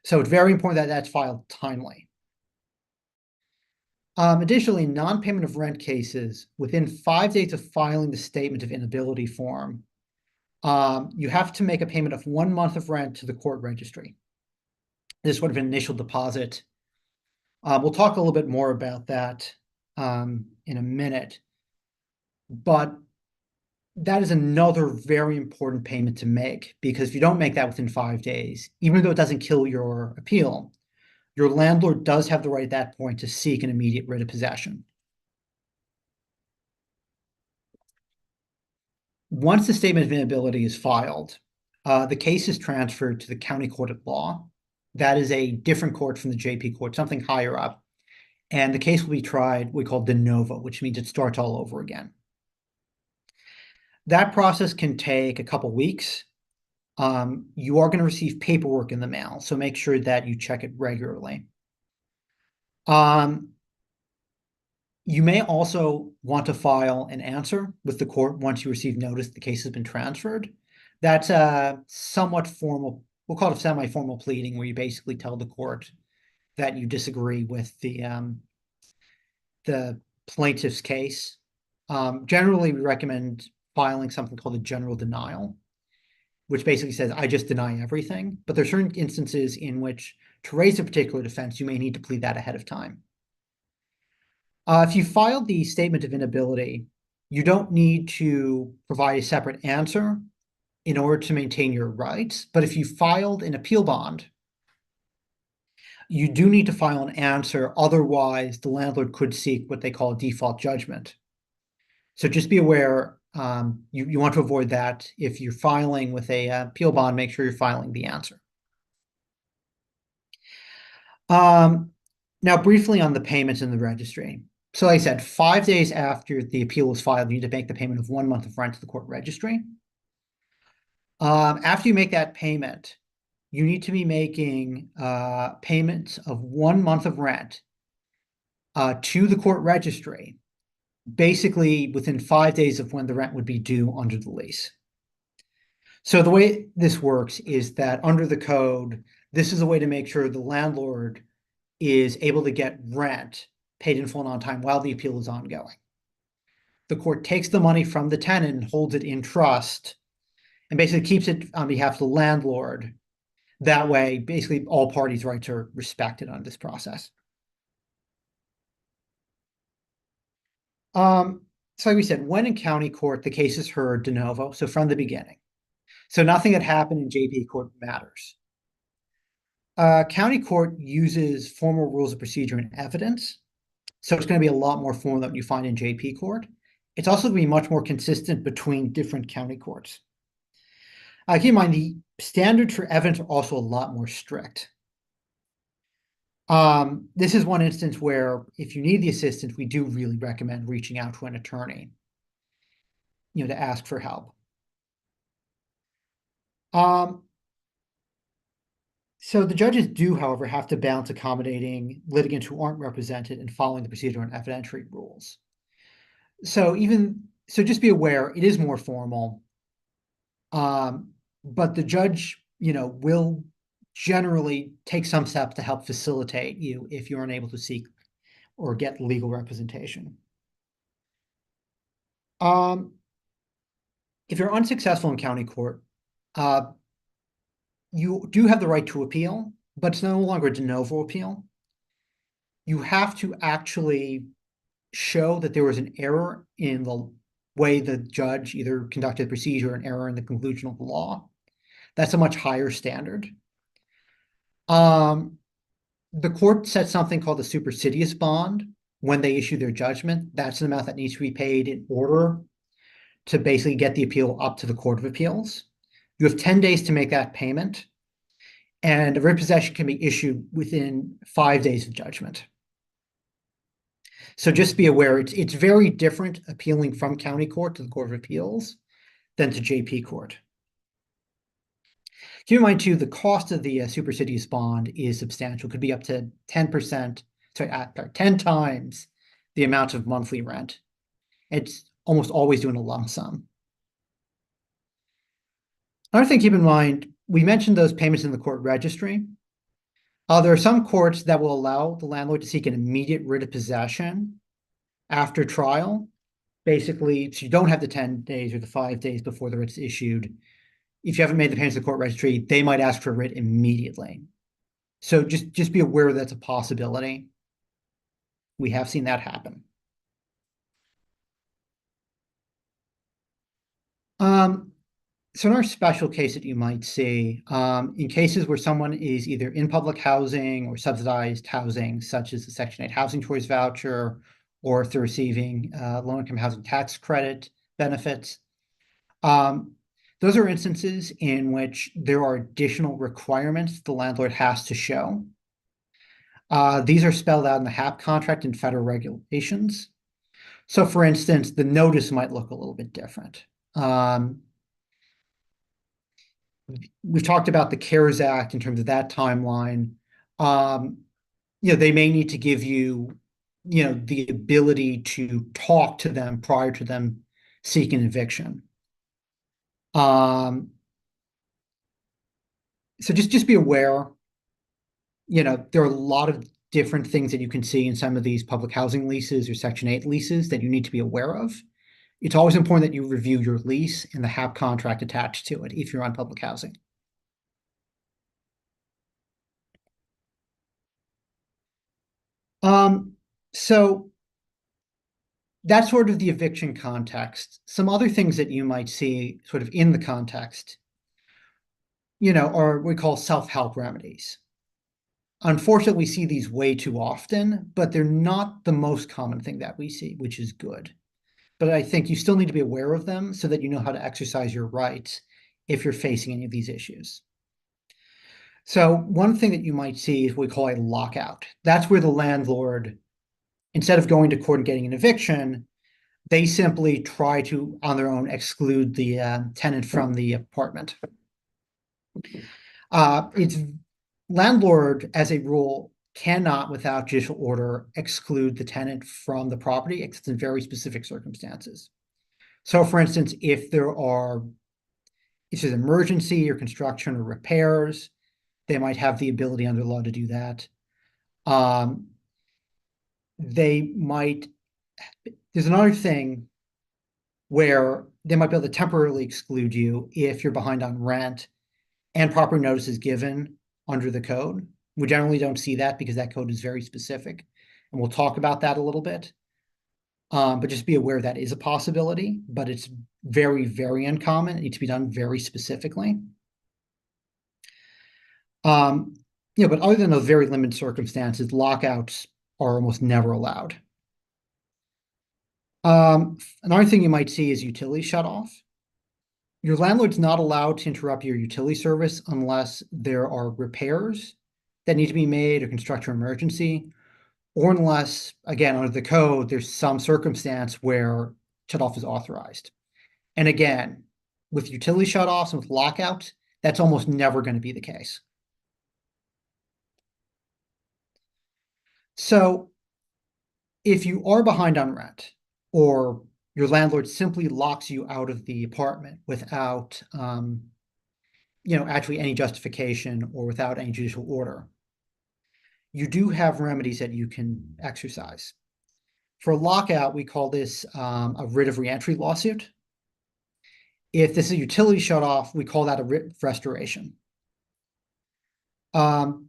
So it's very important that that's filed timely. Additionally, non-payment of rent cases, within 5 days of filing the statement of inability form, you have to make a payment of 1 month of rent to the court registry. This sort of initial deposit. We'll talk a little bit more about that in a minute. But that is another very important payment to make, because if you don't make that within 5 days, even though it doesn't kill your appeal, your landlord does have the right at that point to seek an immediate writ of possession. once the statement of inability is filed, the case is transferred to the county court at law. That is a different court from the JP court, something higher up. And the case will be tried, we call de novo, which means it starts all over again. That process can take a couple weeks. You are going to receive paperwork in the mail, so make sure that you check it regularly. You may also want to file an answer with the court once you receive notice the case has been transferred. That's a somewhat formal, we'll call it a semi-formal pleading, where you basically tell the court that you disagree with the plaintiff's case. Generally, we recommend filing something called a general denial, which basically says, I just deny everything. But there are certain instances in which, to raise a particular defense, you may need to plead that ahead of time. If you filed the statement of inability, you don't need to provide a separate answer in order to maintain your rights. But if you filed an appeal bond, you do need to file an answer. Otherwise, the landlord could seek what they call a default judgment. So just be aware, you want to avoid that. If you're filing with a appeal bond, make sure you're filing the answer. Now, briefly on the payments in the registry. So like I said, 5 days after the appeal is filed, you need to make the payment of 1 month of rent to the court registry. After you make that payment, you need to be making payments of 1 month of rent to the court registry, basically within 5 days of when the rent would be due under the lease. So the way this works is that under the code, this is a way to make sure the landlord is able to get rent paid in full and on time while the appeal is ongoing. The court takes the money from the tenant and holds it in trust and basically keeps it on behalf of the landlord. That way, basically all parties' rights are respected on this process. So like we said, when in county court, the case is heard de novo, so from the beginning. So nothing that happened in JP court matters. County court uses formal rules of procedure and evidence. So it's going to be a lot more formal than you find in JP court. It's also going to be much more consistent between different county courts. Keep in mind, the standards for evidence are also a lot more strict. This is one instance where if you need the assistance, we do really recommend reaching out to an attorney, to ask for help. So the judges do, however, have to balance accommodating litigants who aren't represented and following the procedural and evidentiary rules. So just be aware, it is more formal. But the judge, will generally take some steps to help facilitate you if you're unable to seek or get legal representation. If you're unsuccessful in county court, you do have the right to appeal, but it's no longer a de novo appeal. You have to actually show that there was an error in the way the judge either conducted the procedure or an error in the conclusion of the law. That's a much higher standard. The court sets something called the supersedeas bond when they issue their judgment. That's an amount that needs to be paid in order to basically get the appeal up to the Court of Appeals. You have 10 days to make that payment, and a writ of possession can be issued within 5 days of judgment. So just be aware, it's very different appealing from county court to the Court of Appeals than to JP court. Keep in mind, too, the cost of the supersedeas bond is substantial. It could be up to 10%, 10 times the amount of monthly rent. It's almost always doing a lump sum. Another thing to keep in mind, we mentioned those payments in the court registry. There are some courts that will allow the landlord to seek an immediate writ of possession after trial. Basically, so you don't have the 10 days or the 5 days before the writ's issued. If you haven't made the payments to the court registry, they might ask for a writ immediately. So just be aware that's a possibility. We have seen that happen. So in our special case that you might see, in cases where someone is either in public housing or subsidized housing, such as the Section 8 Housing Choice Voucher, or if they're receiving low-income housing tax credit benefits, Those are instances in which there are additional requirements the landlord has to show. These are spelled out in the HAP contract and federal regulations. So for instance, the notice might look a little bit different. We've talked about the CARES Act in terms of that timeline. They may need to give you, the ability to talk to them prior to them seeking eviction. So just be aware, there are a lot of different things that you can see in some of these public housing leases or Section 8 leases that you need to be aware of. It's always important that you review your lease and the HAP contract attached to it if you're on public housing. So that's sort of the eviction context. Some other things that you might see sort of in the context, are what we call self-help remedies. Unfortunately, we see these way too often, but they're not the most common thing that we see, which is good. But I think you still need to be aware of them so that you know how to exercise your rights if you're facing any of these issues. So one thing that you might see is what we call a lockout. That's where the landlord, instead of going to court and getting an eviction, they simply try to, on their own, exclude the tenant from the apartment. It's landlord, as a rule, cannot, without judicial order, exclude the tenant from the property, except in very specific circumstances. So, for instance, if there's emergency or construction or repairs, they might have the ability under law to do that. There's another thing where they might be able to temporarily exclude you if you're behind on rent and proper notice is given under the code. We generally don't see that because that code is very specific, and we'll talk about that a little bit. But just be aware that is a possibility, but it's very, very uncommon. It needs to be done very specifically. But other than those very limited circumstances, lockouts are almost never allowed. Another thing you might see is utility shutoff. Your landlord's not allowed to interrupt your utility service unless there are repairs that need to be made or construction emergency, or unless, again, under the code, there's some circumstance where shutoff is authorized. And again, with utility shutoffs and with lockouts, that's almost never going to be the case. So if you are behind on rent, or your landlord simply locks you out of the apartment without, actually any justification or without any judicial order, you do have remedies that you can exercise. For a lockout, we call this a writ of reentry lawsuit. If this is a utility shutoff, we call that a writ of restoration.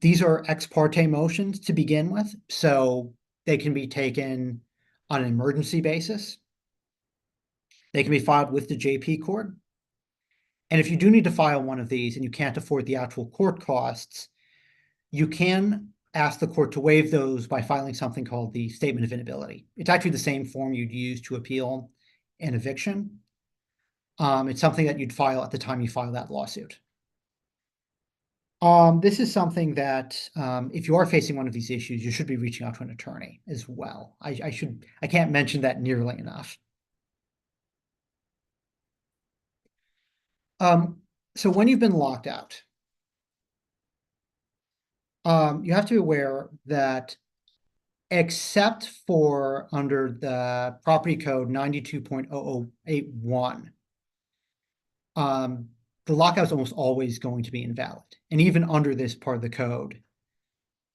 These are ex parte motions to begin with, so they can be taken on an emergency basis. They can be filed with the JP court. And if you do need to file one of these and you can't afford the actual court costs, you can ask the court to waive those by filing something called the statement of inability. It's actually the same form you'd use to appeal an eviction. It's something that you'd file at the time you file that lawsuit. This is something that, if you are facing one of these issues, you should be reaching out to an attorney as well. I can't mention that nearly enough. So when you've been locked out, you have to be aware that except for under the property code 92.0081, the lockout is almost always going to be invalid. And even under this part of the code,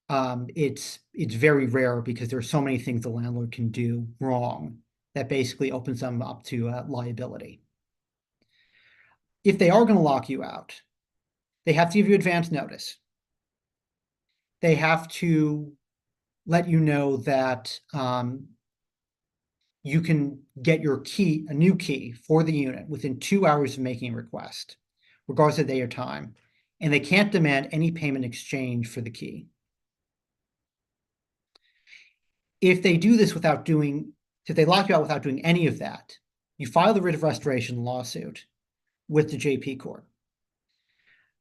it's very rare because there are so many things the landlord can do wrong that basically opens them up to liability. If they are going to lock you out, they have to give you advance notice. They have to let you know that you can get your key, a new key for the unit within 2 hours of making a request, regardless of day or time. And they can't demand any payment exchange for the key. If they do this if they lock you out without doing any of that, you file the writ of restoration lawsuit. with the JP court.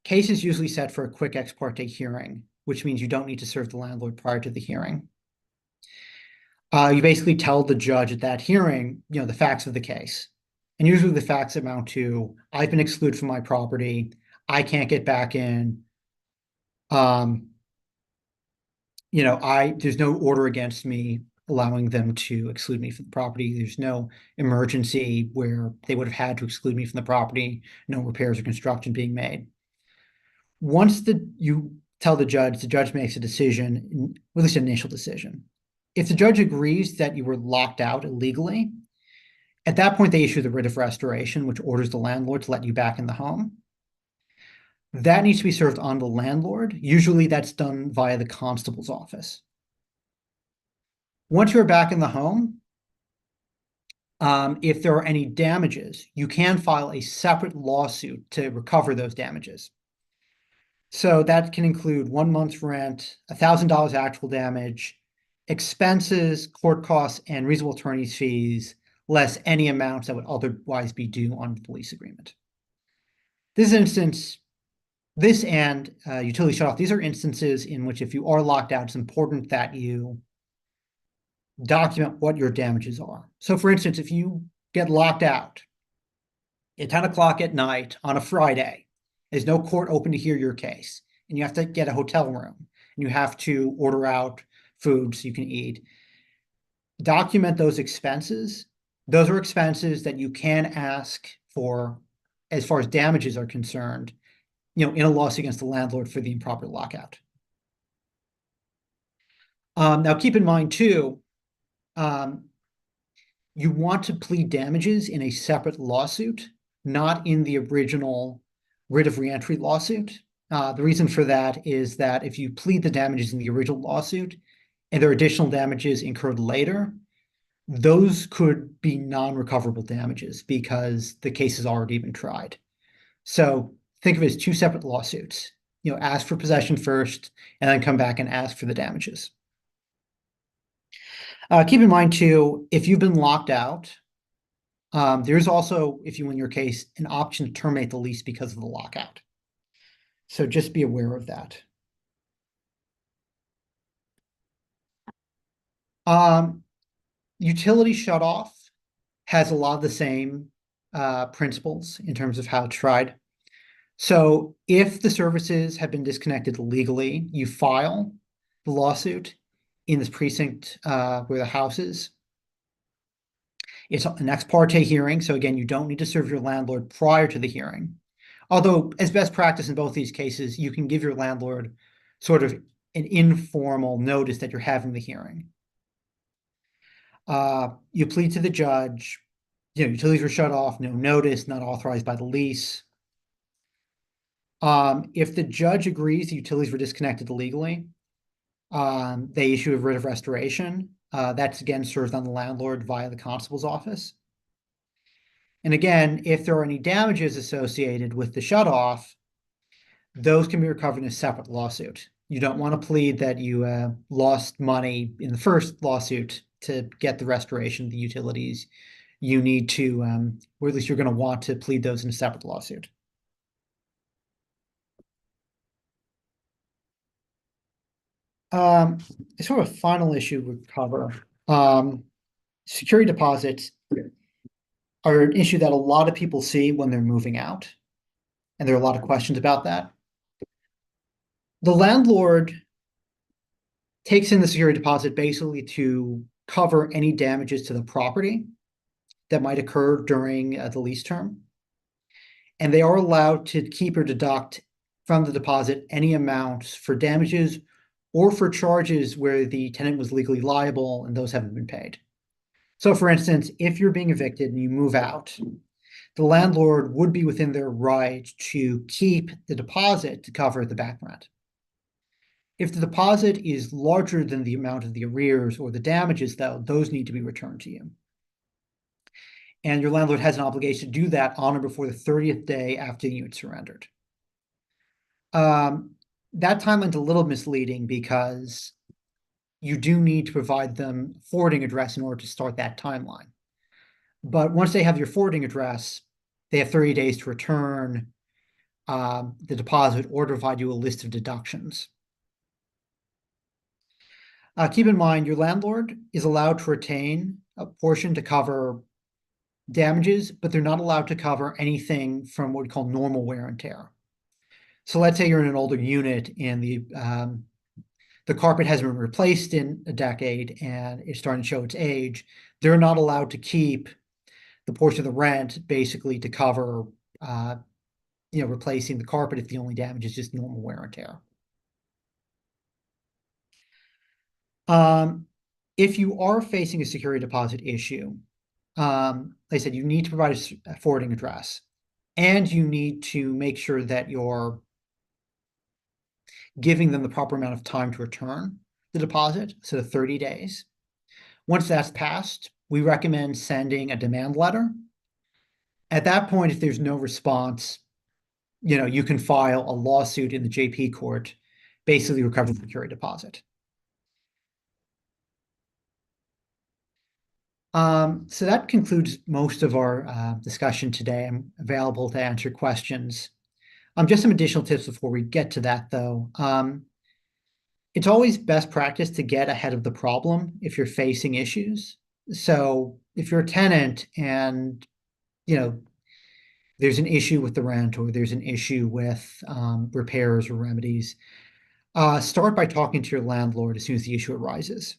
Case is usually set for a quick ex parte hearing, which means you don't need to serve the landlord prior to the hearing. You basically tell the judge at that hearing, the facts of the case. And usually the facts amount to, I've been excluded from my property. I can't get back in. There's no order against me allowing them to exclude me from the property. There's no emergency where they would have had to exclude me from the property. No repairs or construction being made. Once you tell the judge makes a decision, or at least an initial decision. If the judge agrees that you were locked out illegally, at that point they issue the writ of restoration, which orders the landlord to let you back in the home. That needs to be served on the landlord. Usually that's done via the constable's office. Once you're back in the home, if there are any damages, you can file a separate lawsuit to recover those damages. So that can include 1 month's rent, $1,000 actual damage, expenses, court costs, and reasonable attorney's fees, less any amounts that would otherwise be due on the lease agreement. This and utility shutoff, these are instances in which if you are locked out, it's important that you document what your damages are. So for instance, if you get locked out at 10 o'clock at night on a Friday, there's no court open to hear your case, and you have to get a hotel room, and you have to order out food so you can eat. Document those expenses. Those are expenses that you can ask for as far as damages are concerned, in a lawsuit against the landlord for the improper lockout. Now, keep in mind, too, you want to plead damages in a separate lawsuit, not in the original writ of reentry lawsuit. The reason for that is that if you plead the damages in the original lawsuit and there are additional damages incurred later, those could be non-recoverable damages because the case has already been tried. So think of it as two separate lawsuits. Ask for possession first and then come back and ask for the damages. Keep in mind, too, if you've been locked out, there's also, if you win your case, an option to terminate the lease because of the lockout. So just be aware of that. Utility shutoff has a lot of the same principles in terms of how it's tried. So if the services have been disconnected legally, you file the lawsuit in this precinct where the house is. It's an ex parte hearing, so again, you don't need to serve your landlord prior to the hearing. Although, as best practice in both these cases, you can give your landlord sort of an informal notice that you're having the hearing. You plead to the judge, utilities were shut off, no notice, not authorized by the lease. If the judge agrees the utilities were disconnected illegally, they issue a writ of restoration. That's again served on the landlord via the constable's office. And again, if there are any damages associated with the shutoff, those can be recovered in a separate lawsuit. You don't want to plead that you lost money in the first lawsuit to get the restoration of the utilities. You need to, or at least you're going to want to plead those in a separate lawsuit. Sort of a final issue we cover. Security deposits are an issue that a lot of people see when they're moving out, and there are a lot of questions about that. The landlord takes in the security deposit basically to cover any damages to the property that might occur during the lease term. And they are allowed to keep or deduct from the deposit any amounts for damages or for charges where the tenant was legally liable and those haven't been paid. So for instance, if you're being evicted and you move out, the landlord would be within their right to keep the deposit to cover the back rent. If the deposit is larger than the amount of the arrears or the damages, though, those need to be returned to you. And your landlord has an obligation to do that on or before the 30th day after the unit surrendered. That timeline's a little misleading because you do need to provide them forwarding address in order to start that timeline. But once they have your forwarding address, they have 30 days to return the deposit or to provide you a list of deductions. Keep in mind, your landlord is allowed to retain a portion to cover damages, but they're not allowed to cover anything from what we call normal wear and tear. So let's say you're in an older unit and the carpet hasn't been replaced in a decade and it's starting to show its age. They're not allowed to keep the portion of the rent basically to cover, replacing the carpet if the only damage is just normal wear and tear. If you are facing a security deposit issue, like I said, you need to provide a forwarding address, and you need to make sure that you're giving them the proper amount of time to return the deposit, so 30 days. Once that's passed, we recommend sending a demand letter. At that point, if there's no response, you can file a lawsuit in the JP court, basically recover the security deposit. So that concludes most of our discussion today. I'm available to answer questions. Just some additional tips before we get to that, though. It's always best practice to get ahead of the problem if you're facing issues. So if you're a tenant and, there's an issue with the rent or there's an issue with repairs or remedies, start by talking to your landlord as soon as the issue arises.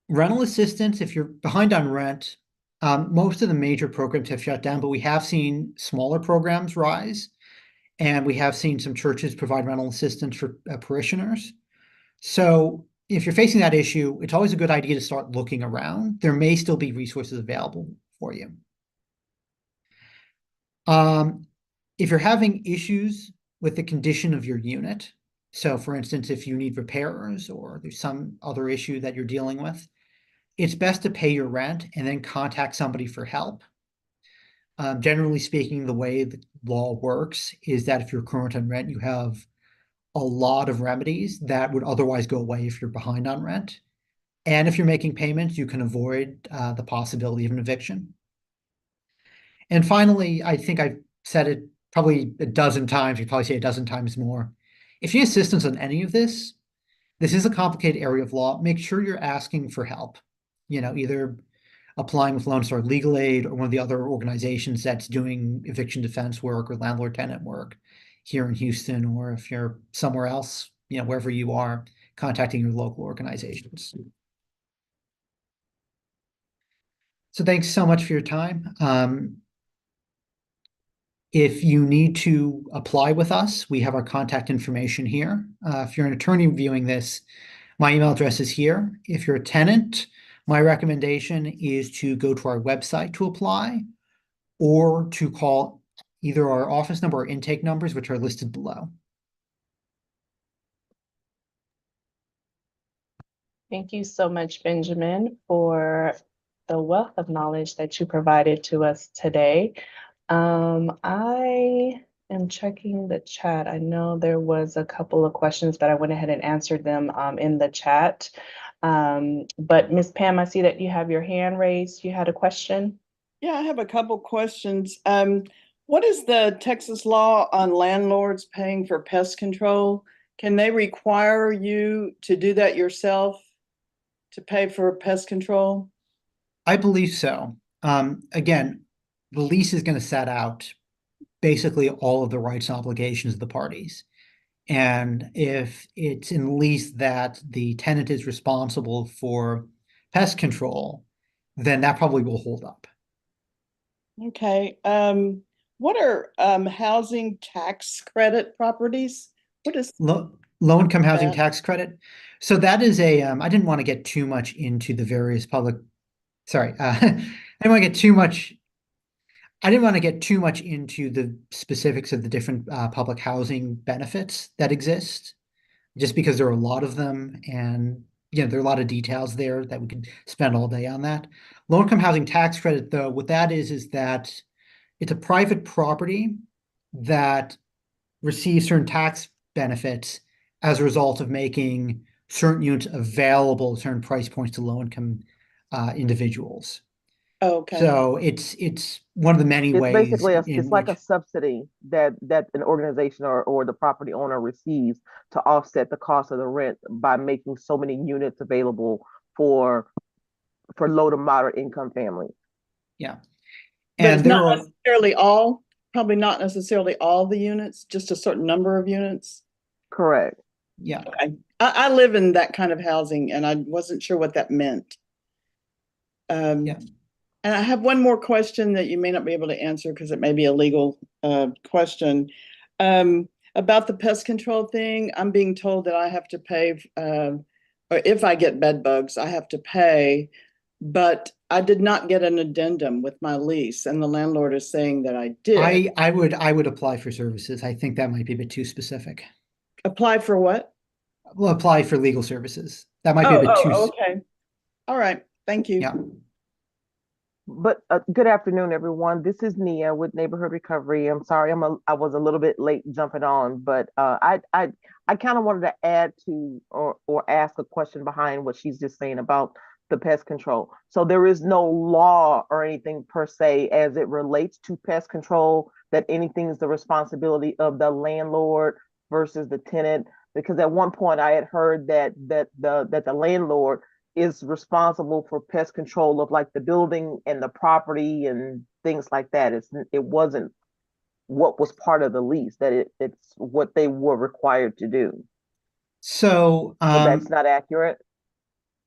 Rental assistance, if you're behind on rent, most of the major programs have shut down, but we have seen smaller programs rise, and we have seen some churches provide rental assistance for parishioners. So if you're facing that issue, it's always a good idea to start looking around. There may still be resources available for you. If you're having issues with the condition of your unit, so for instance, if you need repairs or there's some other issue that you're dealing with, it's best to pay your rent and then contact somebody for help. Generally speaking, the way the law works is that if you're current on rent, you have a lot of remedies that would otherwise go away if you're behind on rent. And if you're making payments, you can avoid the possibility of an eviction. And finally, I think I've said it probably a dozen times, you probably say a dozen times more. If you need assistance on any of this, this is a complicated area of law. Make sure you're asking for help. Either applying with Lone Star Legal Aid or one of the other organizations that's doing eviction defense work or landlord tenant work here in Houston, or if you're somewhere else, wherever you are, contacting your local organizations. So thanks so much for your time. If you need to apply with us, we have our contact information here. If you're an attorney viewing this, my email address is here. If you're a tenant, my recommendation is to go to our website to apply or to call either our office number or intake numbers, which are listed below. Thank you so much, Benjamin, for the wealth of knowledge that you provided to us today. I am checking the chat. I know there was a couple of questions, but I went ahead and answered them in the chat. But Ms. Pam, I see that you have your hand raised. You had a question? Yeah, I have a couple questions. What is the Texas law on landlords paying for pest control? Can they require you to do that yourself to pay for pest control? I believe so. Again, the lease is going to set out basically all of the rights and obligations of the parties. And if it's in the lease that the tenant is responsible for pest control, then that probably will hold up. Okay. What are housing tax credit properties? What is low-income housing that? tax credit? So that is a, I didn't want to get too much into the various public, sorry, I didn't want to get too much into the specifics of the different public housing benefits that exist, just because there are a lot of them, and there are a lot of details there that we could spend all day on that. Low-income housing tax credit, though, what that is that it's a private property that receives certain tax benefits as a result of making certain units available at certain price points to low-income individuals. Oh, okay. So it's one of the many It's ways basically in it's like a which, subsidy that an organization or the property owner receives to offset the cost of the rent by making so many units available for low to moderate income families. yeah. But it's And there not are, necessarily all, probably not necessarily all the units, just a certain number of units. Correct. yeah. Okay. I live in that kind of housing and I wasn't sure what that meant. Yeah. And I have one more question that you may not be able to answer because it may be a legal question. About the pest control thing, I'm being told that I have to pay, or if I get bed bugs, I have to pay, but I did not get an addendum with my lease, and the landlord is saying that I did. I would apply for services. I think that might be a bit too specific. Apply for what? Well, apply for legal services. That might be a Oh, bit too, okay. All right. Thank you. yeah. But good afternoon, everyone. This is Nia with Neighborhood Recovery. I'm sorry, I was a little bit late jumping on, but I kind of wanted to add to or ask a question behind what she's just saying about the pest control. So there is no law or anything per se as it relates to pest control that anything is the responsibility of the landlord versus the tenant. Because at one point I had heard that the landlord is responsible for pest control of like the building and the property and things like that. It wasn't what was part of the lease, that it's what they were required to do. So, So that's not accurate.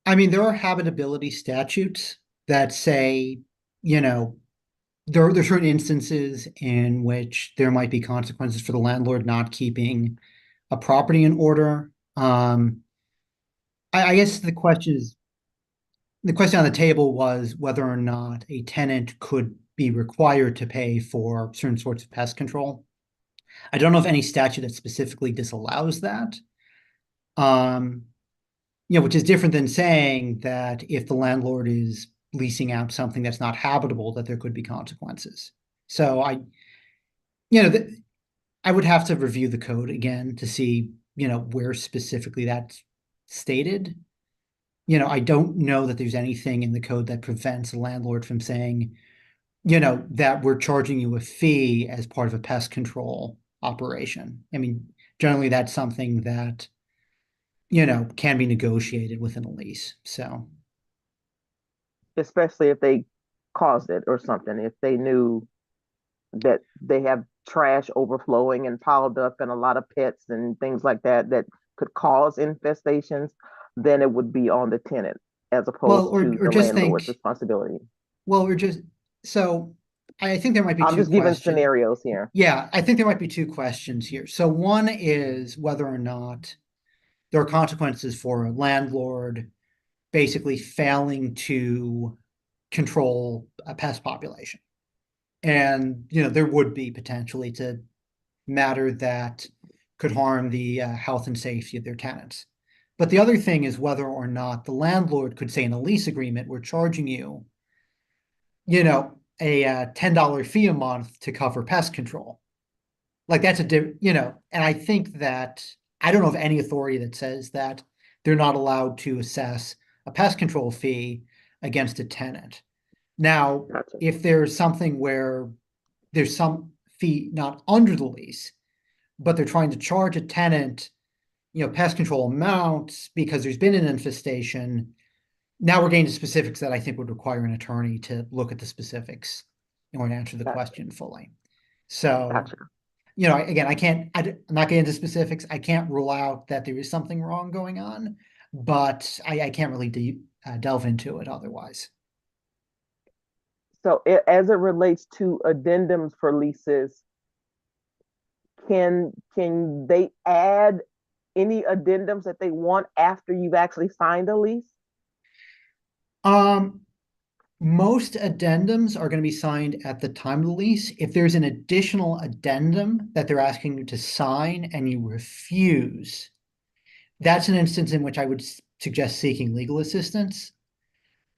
I mean, there are habitability statutes that say, you know, there are certain instances in which there might be consequences for the landlord not keeping a property in order. I guess the question on the table was whether or not a tenant could be required to pay for certain sorts of pest control. I don't know of any statute that specifically disallows that. Which is different than saying that if the landlord is leasing out something that's not habitable, that there could be consequences. So I would have to review the code again to see, where specifically that's stated. I don't know that there's anything in the code that prevents a landlord from saying, that we're charging you a fee as part of a pest control operation. I mean, generally that's something that, can be negotiated within a lease. So, Especially if they caused it or something, if they knew that they have trash overflowing and piled up and a lot of pets and things like that that could cause infestations, then it would be on the tenant as well, opposed or to the just landlord's think, responsibility. well, we're just so I think there might be I'm two just giving questions. scenarios here. Yeah, I think there might be two questions here. So one is whether or not there are consequences for a landlord basically failing to control a pest population. And, there would be potentially to matter that could harm the health and safety of their tenants. But the other thing is whether or not the landlord could say in a lease agreement, we're charging you, a $10 fee a month to cover pest control. Like that's and I think that I don't know of any authority that says that they're not allowed to assess a pest control fee against a tenant. Now, Gotcha. if there's something where there's some fee not under the lease, but they're trying to charge a tenant, pest control amounts because there's been an infestation. Now we're getting to specifics that I think would require an attorney to look at the specifics in order to answer the Gotcha. question fully. So, Gotcha. again, I'm not getting into specifics. I can't rule out that there is something wrong going on, but I can't really delve into it otherwise. So as it relates to addendums for leases, can they add any addendums that they want after you've actually signed a lease? Most addendums are going to be signed at the time of the lease. If there's an additional addendum that they're asking you to sign and you refuse, that's an instance in which I would suggest seeking legal assistance.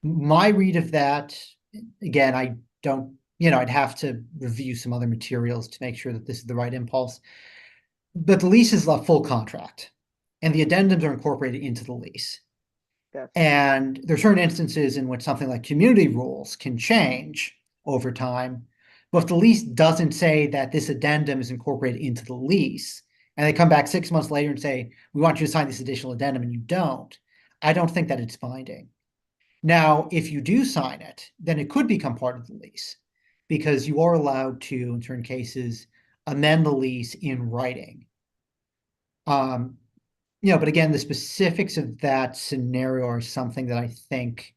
My read of that, again, I don't, I'd have to review some other materials to make sure that this is the right impulse. But the lease is a full contract and the addendums are incorporated into the lease. Yes. And there are certain instances in which something like community rules can change over time. But if the lease doesn't say that this addendum is incorporated into the lease, and they come back 6 months later and say, we want you to sign this additional addendum, and you don't, I don't think that it's binding. Now, if you do sign it, then it could become part of the lease because you are allowed to, in certain cases, amend the lease in writing. But again, the specifics of that scenario are something that I think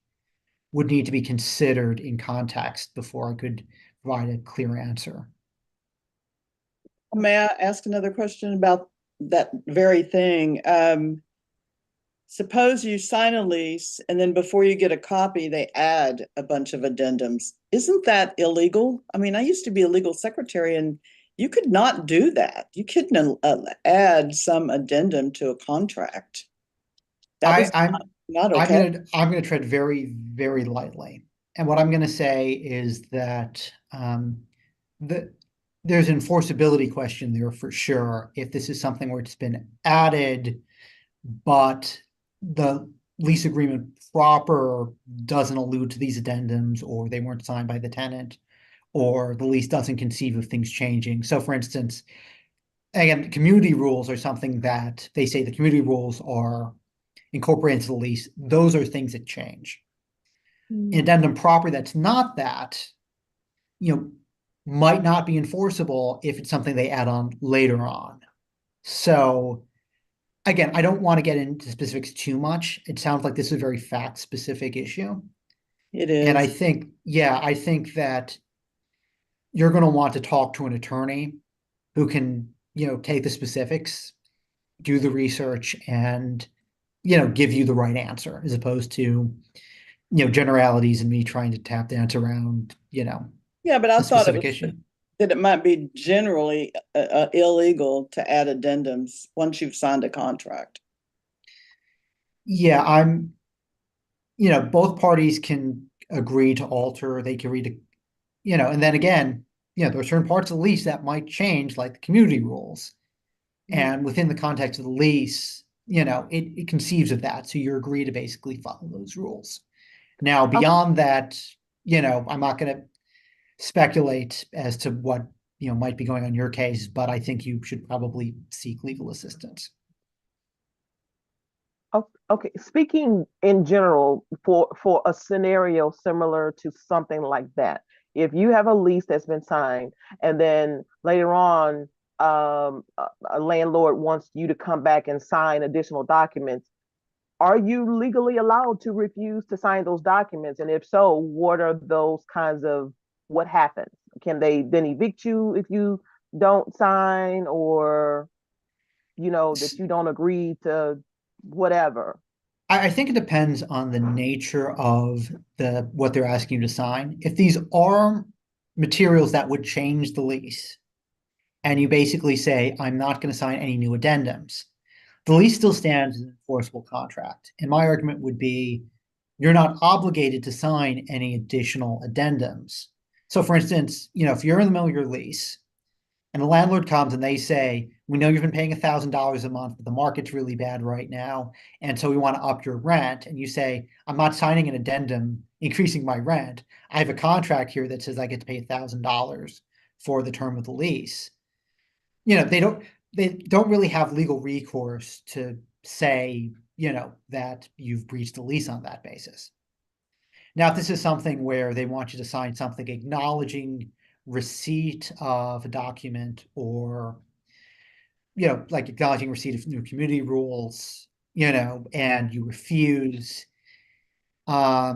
would need to be considered in context before I could provide a clear answer. May I ask another question about that very thing? Suppose you sign a lease and then before you get a copy, they add a bunch of addendums. Isn't that illegal? I mean, I used to be a legal secretary and you could not do that. You couldn't add some addendum to a contract. That was not okay. I'm gonna tread very, very lightly. And what I'm gonna say is that there's an enforceability question there for sure. If this is something where it's been added, but the lease agreement proper doesn't allude to these addendums, or they weren't signed by the tenant, or the lease doesn't conceive of things changing. So for instance, again, community rules are something that they say the community rules are incorporated into the lease. Those are things that change. An addendum proper that's not that, might not be enforceable if it's something they add on later on. So again, I don't want to get into specifics too much. It sounds like this is a very fact-specific issue. It is. And I think that you're going to want to talk to an attorney who can, take the specifics, do the research, and, give you the right answer, as opposed to, generalities and me trying to tap dance around, Yeah, but I a thought specific issue. that it might be generally illegal to add addendums once you've signed a contract. Yeah, both parties can agree to alter, they can read, and then again, there are certain parts of the lease that might change, like the community rules. And within the context of the lease, it conceives of that. So you agree to basically follow those rules. Now, beyond that, I'm not going to speculate as to what, might be going on in your case, but I think you should probably seek legal assistance. Okay, speaking in general for a scenario similar to something like that, if you have a lease that's been signed and then later on a landlord wants you to come back and sign additional documents, are you legally allowed to refuse to sign those documents? And if so, what are those kinds of, what happens? Can they then evict you if you don't sign, or that you don't agree to whatever? I think it depends on the nature of what they're asking you to sign. If these are materials that would change the lease, and you basically say, I'm not going to sign any new addendums, the lease still stands as an enforceable contract. And my argument would be, you're not obligated to sign any additional addendums. So for instance, if you're in the middle of your lease and the landlord comes and they say, we know you've been paying $1,000 a month, but the market's really bad right now, and so we want to up your rent. And you say, I'm not signing an addendum increasing my rent. I have a contract here that says I get to pay $1,000 for the term of the lease. They don't really have legal recourse to say, that you've breached the lease on that basis. Now, if this is something where they want you to sign something acknowledging receipt of a document, or like acknowledging receipt of new community rules, and you refuse, I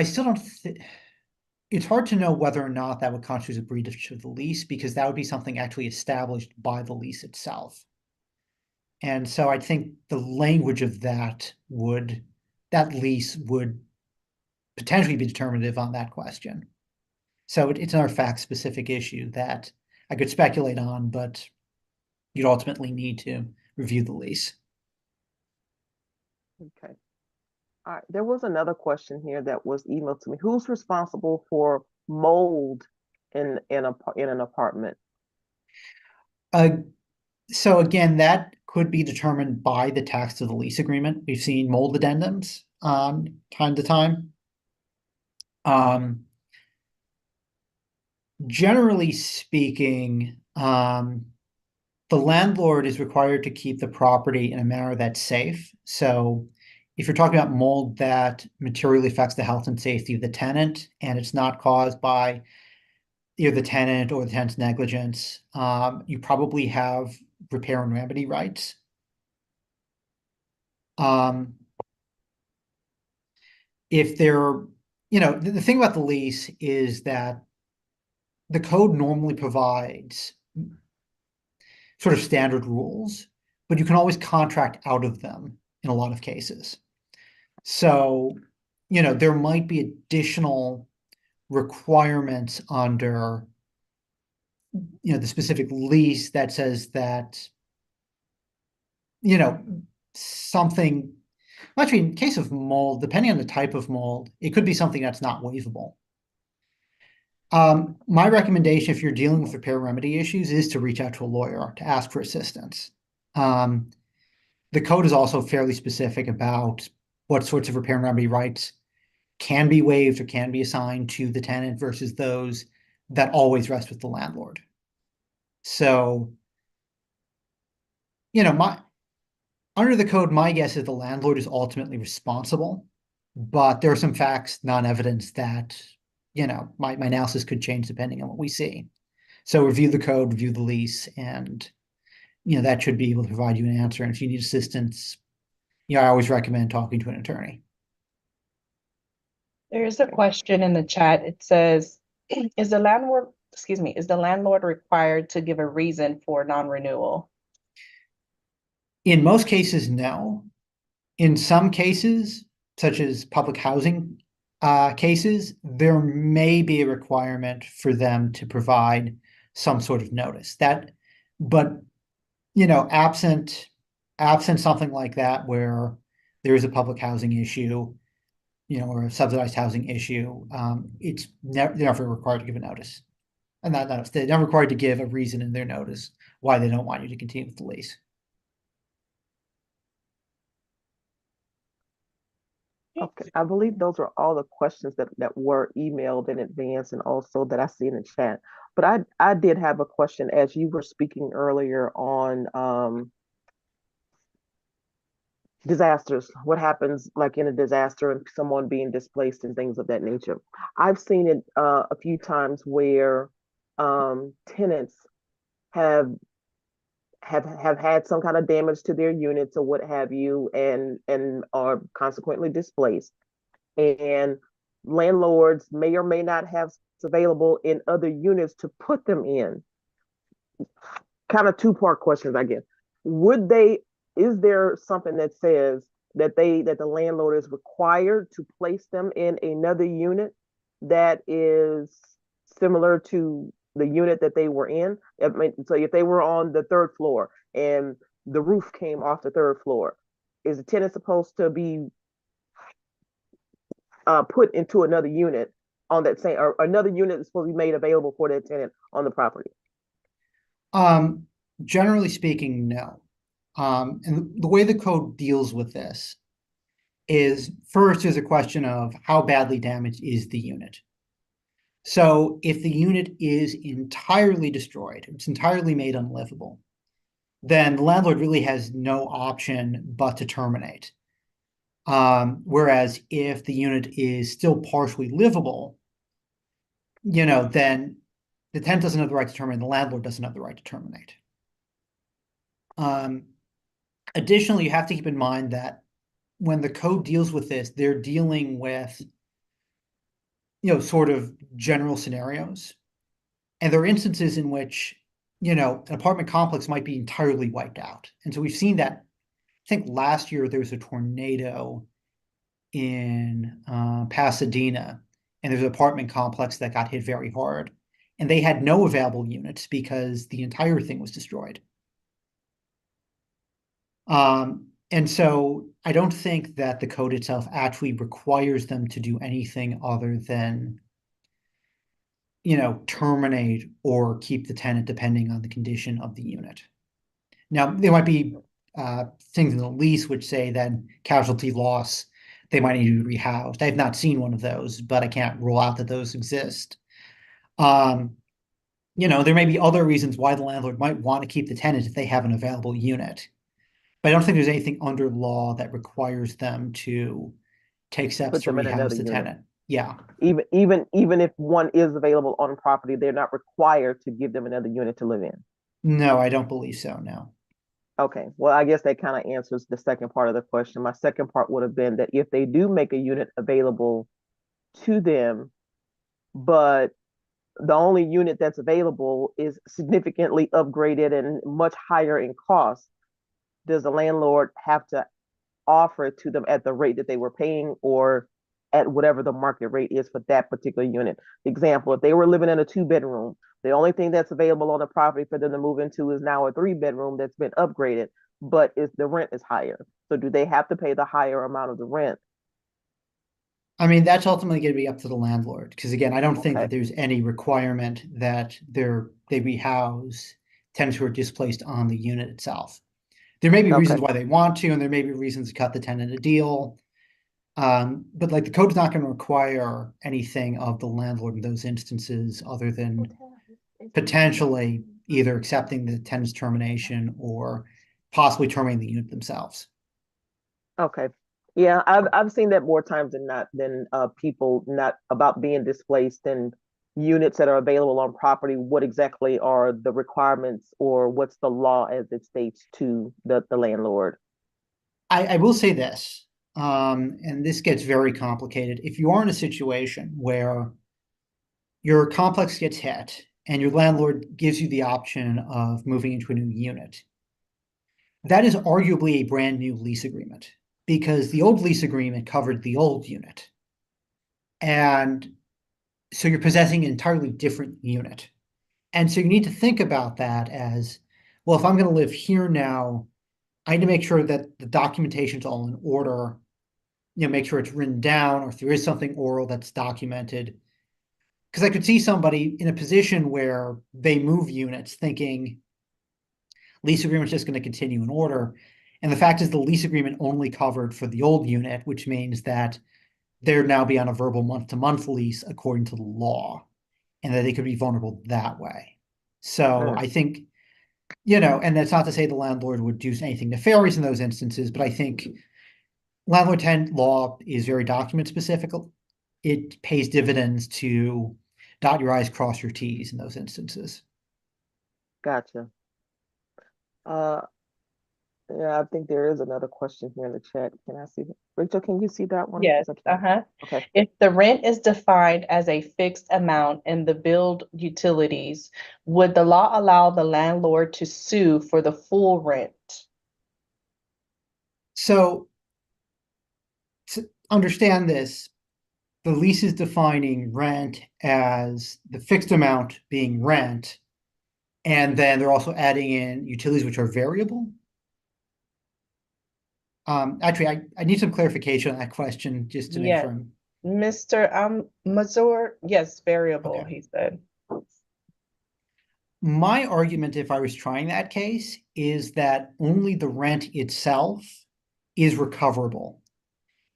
still don't it's hard to know whether or not that would constitute a breach of the lease, because that would be something actually established by the lease itself. And so I think the language of that lease would potentially be determinative on that question. So it's another fact-specific issue that I could speculate on, but you'd ultimately need to review the lease. Okay. All right. There was another question here that was emailed to me. Who's responsible for mold in an apartment? So again, that could be determined by the text of the lease agreement. We've seen mold addendums time to time. Generally speaking, the landlord is required to keep the property in a manner that's safe. So if you're talking about mold that materially affects the health and safety of the tenant, and it's not caused by either the tenant or the tenant's negligence, you probably have repair and remedy rights. If they're, the thing about the lease is that the code normally provides sort of standard rules, but you can always contract out of them in a lot of cases. So, there might be additional requirements under, the specific lease that says that, something, actually, in case of mold, depending on the type of mold, it could be something that's not waivable. My recommendation, if you're dealing with repair remedy issues, is to reach out to a lawyer to ask for assistance. The code is also fairly specific about what sorts of repair and remedy rights can be waived or can be assigned to the tenant versus those that always rest with the landlord. So, under the code, my guess is the landlord is ultimately responsible, but there are some facts, non-evidence that, my analysis could change depending on what we see. So review the code, review the lease, and, that should be able to provide you an answer. And if you need assistance, I always recommend talking to an attorney. There's a question in the chat. It says, is the landlord required to give a reason for non-renewal? In most cases, no. In some cases, such as public housing cases, there may be a requirement for them to provide some sort of notice. But absent something like that where there is a public housing issue, or a subsidized housing issue, they're never required to give a notice. And they're never required to give a reason in their notice why they don't want you to continue with the lease. Okay, I believe those are all the questions that were emailed in advance and also that I see in the chat. But I did have a question as you were speaking earlier on disasters. What happens like in a disaster and someone being displaced and things of that nature. I've seen it a few times where tenants have had some kind of damage to their units or what have you, and are consequently displaced. And landlords may or may not have available in other units to put them in. Kind of two-part questions, I guess. Is there something that says that the landlord is required to place them in another unit that is similar to the unit that they were in? I mean, so if they were on the third floor and the roof came off the third floor, is the tenant supposed to be put into another unit on that same, or another unit is supposed to be made available for that tenant on the property? Generally speaking, no. And the way the code deals with this is, first, there's a question of how badly damaged is the unit. So if the unit is entirely destroyed, it's entirely made unlivable, then the landlord really has no option but to terminate. Whereas if the unit is still partially livable, then the tenant doesn't have the right to terminate, the landlord doesn't have the right to terminate. Additionally, you have to keep in mind that when the code deals with this, they're dealing with, sort of general scenarios. And there are instances in which, an apartment complex might be entirely wiped out. And so we've seen that. I think last year there was a tornado in Pasadena, and there's an apartment complex that got hit very hard. And they had no available units because the entire thing was destroyed. And so I don't think that the code itself actually requires them to do anything other than, terminate or keep the tenant depending on the condition of the unit. Now, there might be things in the lease which say that casualty loss, they might need to be rehoused. I've not seen one of those, but I can't rule out that those exist. There may be other reasons why the landlord might want to keep the tenant if they have an available unit. But I don't think there's anything under law that requires them to take steps Put to them in rehouse another the unit. tenant. Yeah. Even if one is available on property, they're not required to give them another unit to live in. No, I don't believe so, no. Okay, well, I guess that kind of answers the second part of the question. My second part would have been that if they do make a unit available to them, but the only unit that's available is significantly upgraded and much higher in cost, does the landlord have to offer it to them at the rate that they were paying or at whatever the market rate is for that particular unit? Example, if they were living in a 2-bedroom, the only thing that's available on the property for them to move into is now a 3-bedroom that's been upgraded, but the rent is higher. So do they have to pay the higher amount of the rent? I mean, that's ultimately going to be up to the landlord. Because again, I don't think Okay. that there's any requirement that they rehouse tenants who are displaced on the unit itself. There may be reasons why they want to, and there may be reasons to cut the tenant a deal. But like the code's not going to require anything of the landlord in those instances other than potentially either accepting the tenant's termination or possibly terminating the unit themselves. Okay. Yeah, I've seen that more times than not than people not about being displaced and units that are available on property. What exactly are the requirements or what's the law as it states to the landlord? I will say this, and this gets very complicated. If you are in a situation where your complex gets hit and your landlord gives you the option of moving into a new unit, that is arguably a brand new lease agreement because the old lease agreement covered the old unit. And so you're possessing an entirely different unit. And so you need to think about that as, well, if I'm going to live here now, I need to make sure that the documentation's all in order, make sure it's written down, or if there is something oral that's documented. Because I could see somebody in a position where they move units thinking lease agreement's just going to continue in order. And the fact is the lease agreement only covered for the old unit, which means that they'd now be on a verbal month-to-month lease according to the law, and that they could be vulnerable that way. So I think, and that's not to say the landlord would do anything nefarious in those instances, but I think landlord-tenant law is very document specific. It pays dividends to dot your I's, cross your T's in those instances. Gotcha. Yeah, I think there is another question here in the chat. Can I see that? Rachel, can you see that one? Yes, Okay. If the rent is defined as a fixed amount in the billed utilities, would the law allow the landlord to sue for the full rent? So to understand this, the lease is defining rent as the fixed amount being rent, and then they're also adding in utilities which are variable. Actually, I need some clarification on that question just to make sure I'm... Mr. Mazur, yes, variable, Okay. he said. My argument, if I was trying that case, is that only the rent itself is recoverable.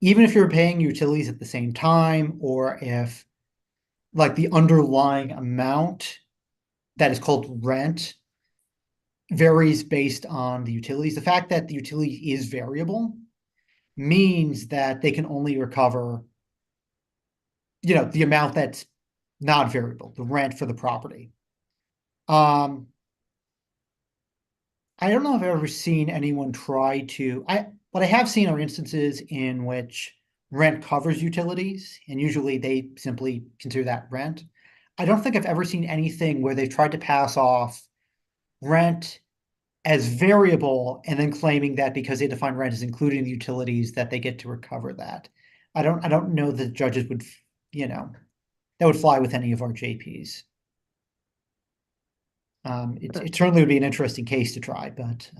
Even if you're paying utilities at the same time, or if like the underlying amount that is called rent varies based on the utilities. The fact that the utility is variable means that they can only recover, the amount that's not variable, the rent for the property. I don't know if I've ever seen anyone try to, what I have seen are instances in which rent covers utilities, and usually they simply consider that rent. I don't think I've ever seen anything where they've tried to pass off rent as variable and then claiming that because they define rent as including the utilities that they get to recover that. I don't know that judges would, that would fly with any of our JPs. It certainly would be an interesting case to try, but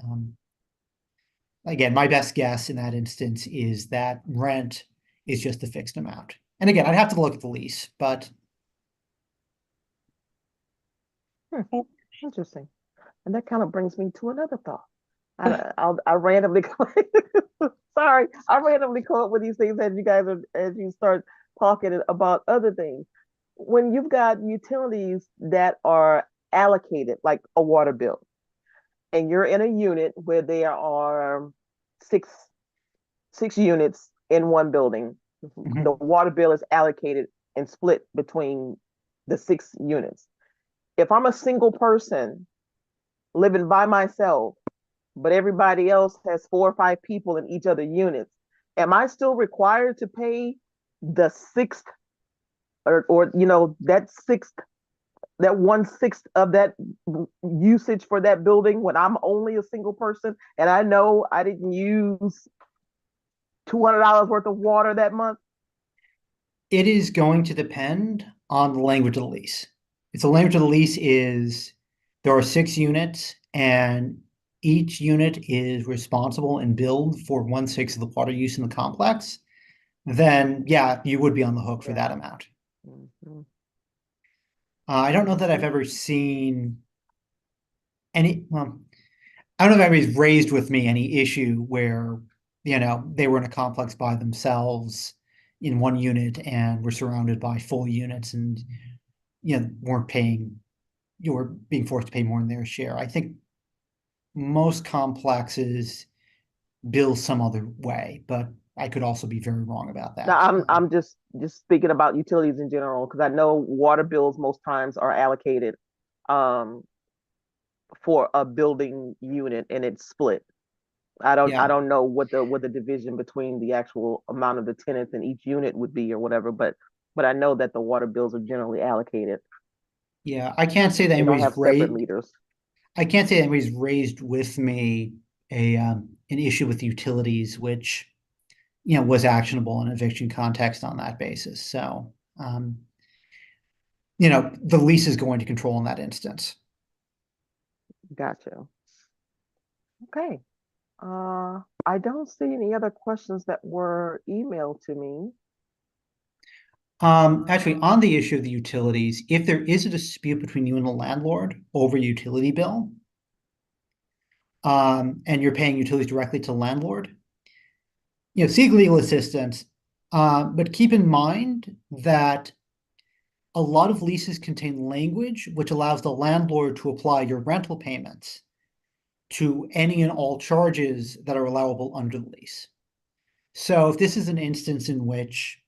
again, my best guess in that instance is that rent is just a fixed amount. And again, I'd have to look at the lease, but Interesting. And that kind of brings me to another thought. I randomly, sorry, I randomly come up with these things as you start talking about other things. When you've got utilities that are allocated, like a water bill, and you're in a unit where there are six units in one building, the water bill is allocated and split between the 6 units. If I'm a single person living by myself, but everybody else has 4 or 5 people in each other units, am I still required to pay the sixth or that 1/6 of that usage for that building when I'm only a single person and I know I didn't use $200 worth of water that month? It is going to depend on the language of the lease. If the language of the lease is there are 6 units and each unit is responsible and billed for 1/6 of the water use in the complex, then yeah, you would be on the hook for that amount. Mhm. I don't know that I've ever seen any, well, I don't know if anybody's raised with me any issue where, they were in a complex by themselves in one unit and were surrounded by full units and, weren't paying, you were being forced to pay more than their share. I think most complexes bill some other way, but I could also be very wrong about that. Now I'm just speaking about utilities in general because I know water bills most times are allocated um for a building unit and it's split. I Yeah. don't know what the division between the actual amount of the tenants in each unit would be or whatever, but I know that the water bills are generally allocated. Yeah, I can't say that They don't anybody's have separate raised. meters. I can't say anybody's raised with me an issue with utilities, which was actionable in an eviction context on that basis. So, the lease is going to control in that instance. Gotcha. Okay. I don't see any other questions that were emailed to me. Actually, on the issue of the utilities, if there is a dispute between you and the landlord over utility bill, and you're paying utilities directly to the landlord, seek legal assistance. But keep in mind that a lot of leases contain language which allows the landlord to apply your rental payments to any and all charges that are allowable under the lease. So if this is an instance in which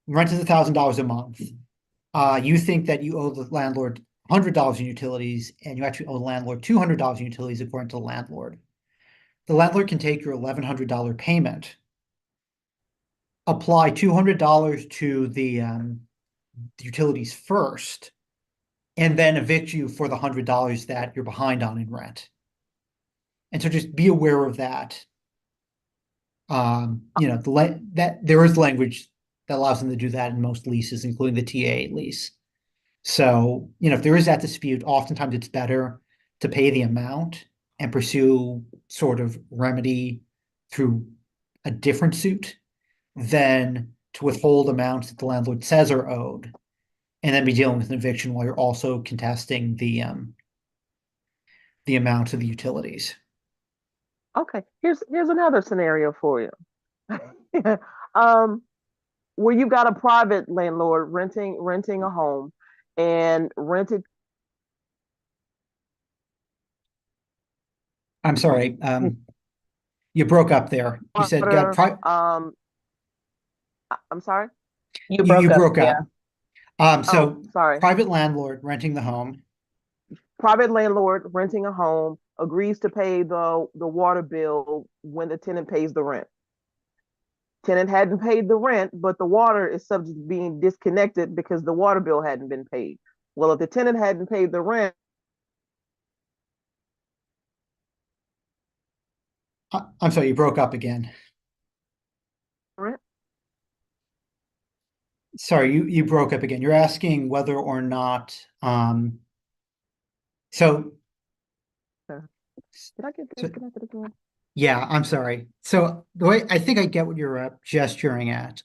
rent is $1,000 a month, you think that you owe the landlord $100 in utilities, and you actually owe the landlord $200 in utilities according to the landlord can take your $1,100 payment, apply $200 to the utilities first, and then evict you for the $100 that you're behind on in rent. And so just be aware of that. That there is language that allows them to do that in most leases, including the TA lease. So, if there is that dispute, oftentimes it's better to pay the amount and pursue sort of remedy through a different suit than to withhold amounts that the landlord says are owed and then be dealing with an eviction while you're also contesting the amount of the utilities. Okay, here's another scenario for you. Where you've got a private landlord renting a home and rented. I'm sorry, you broke up there. You said got I'm sorry. You broke you up, broke yeah. up. So sorry. private landlord renting the home. Private landlord renting a home agrees to pay the water bill when the tenant pays the rent. Tenant hadn't paid the rent, but the water is subject to being disconnected because the water bill hadn't been paid. Well, if the tenant hadn't paid the rent. I'm sorry, you broke up again. Rent? Sorry, you broke up again. You're asking whether or not so Did I get disconnected again? yeah, I'm sorry. So the way I think I get what you're gesturing at.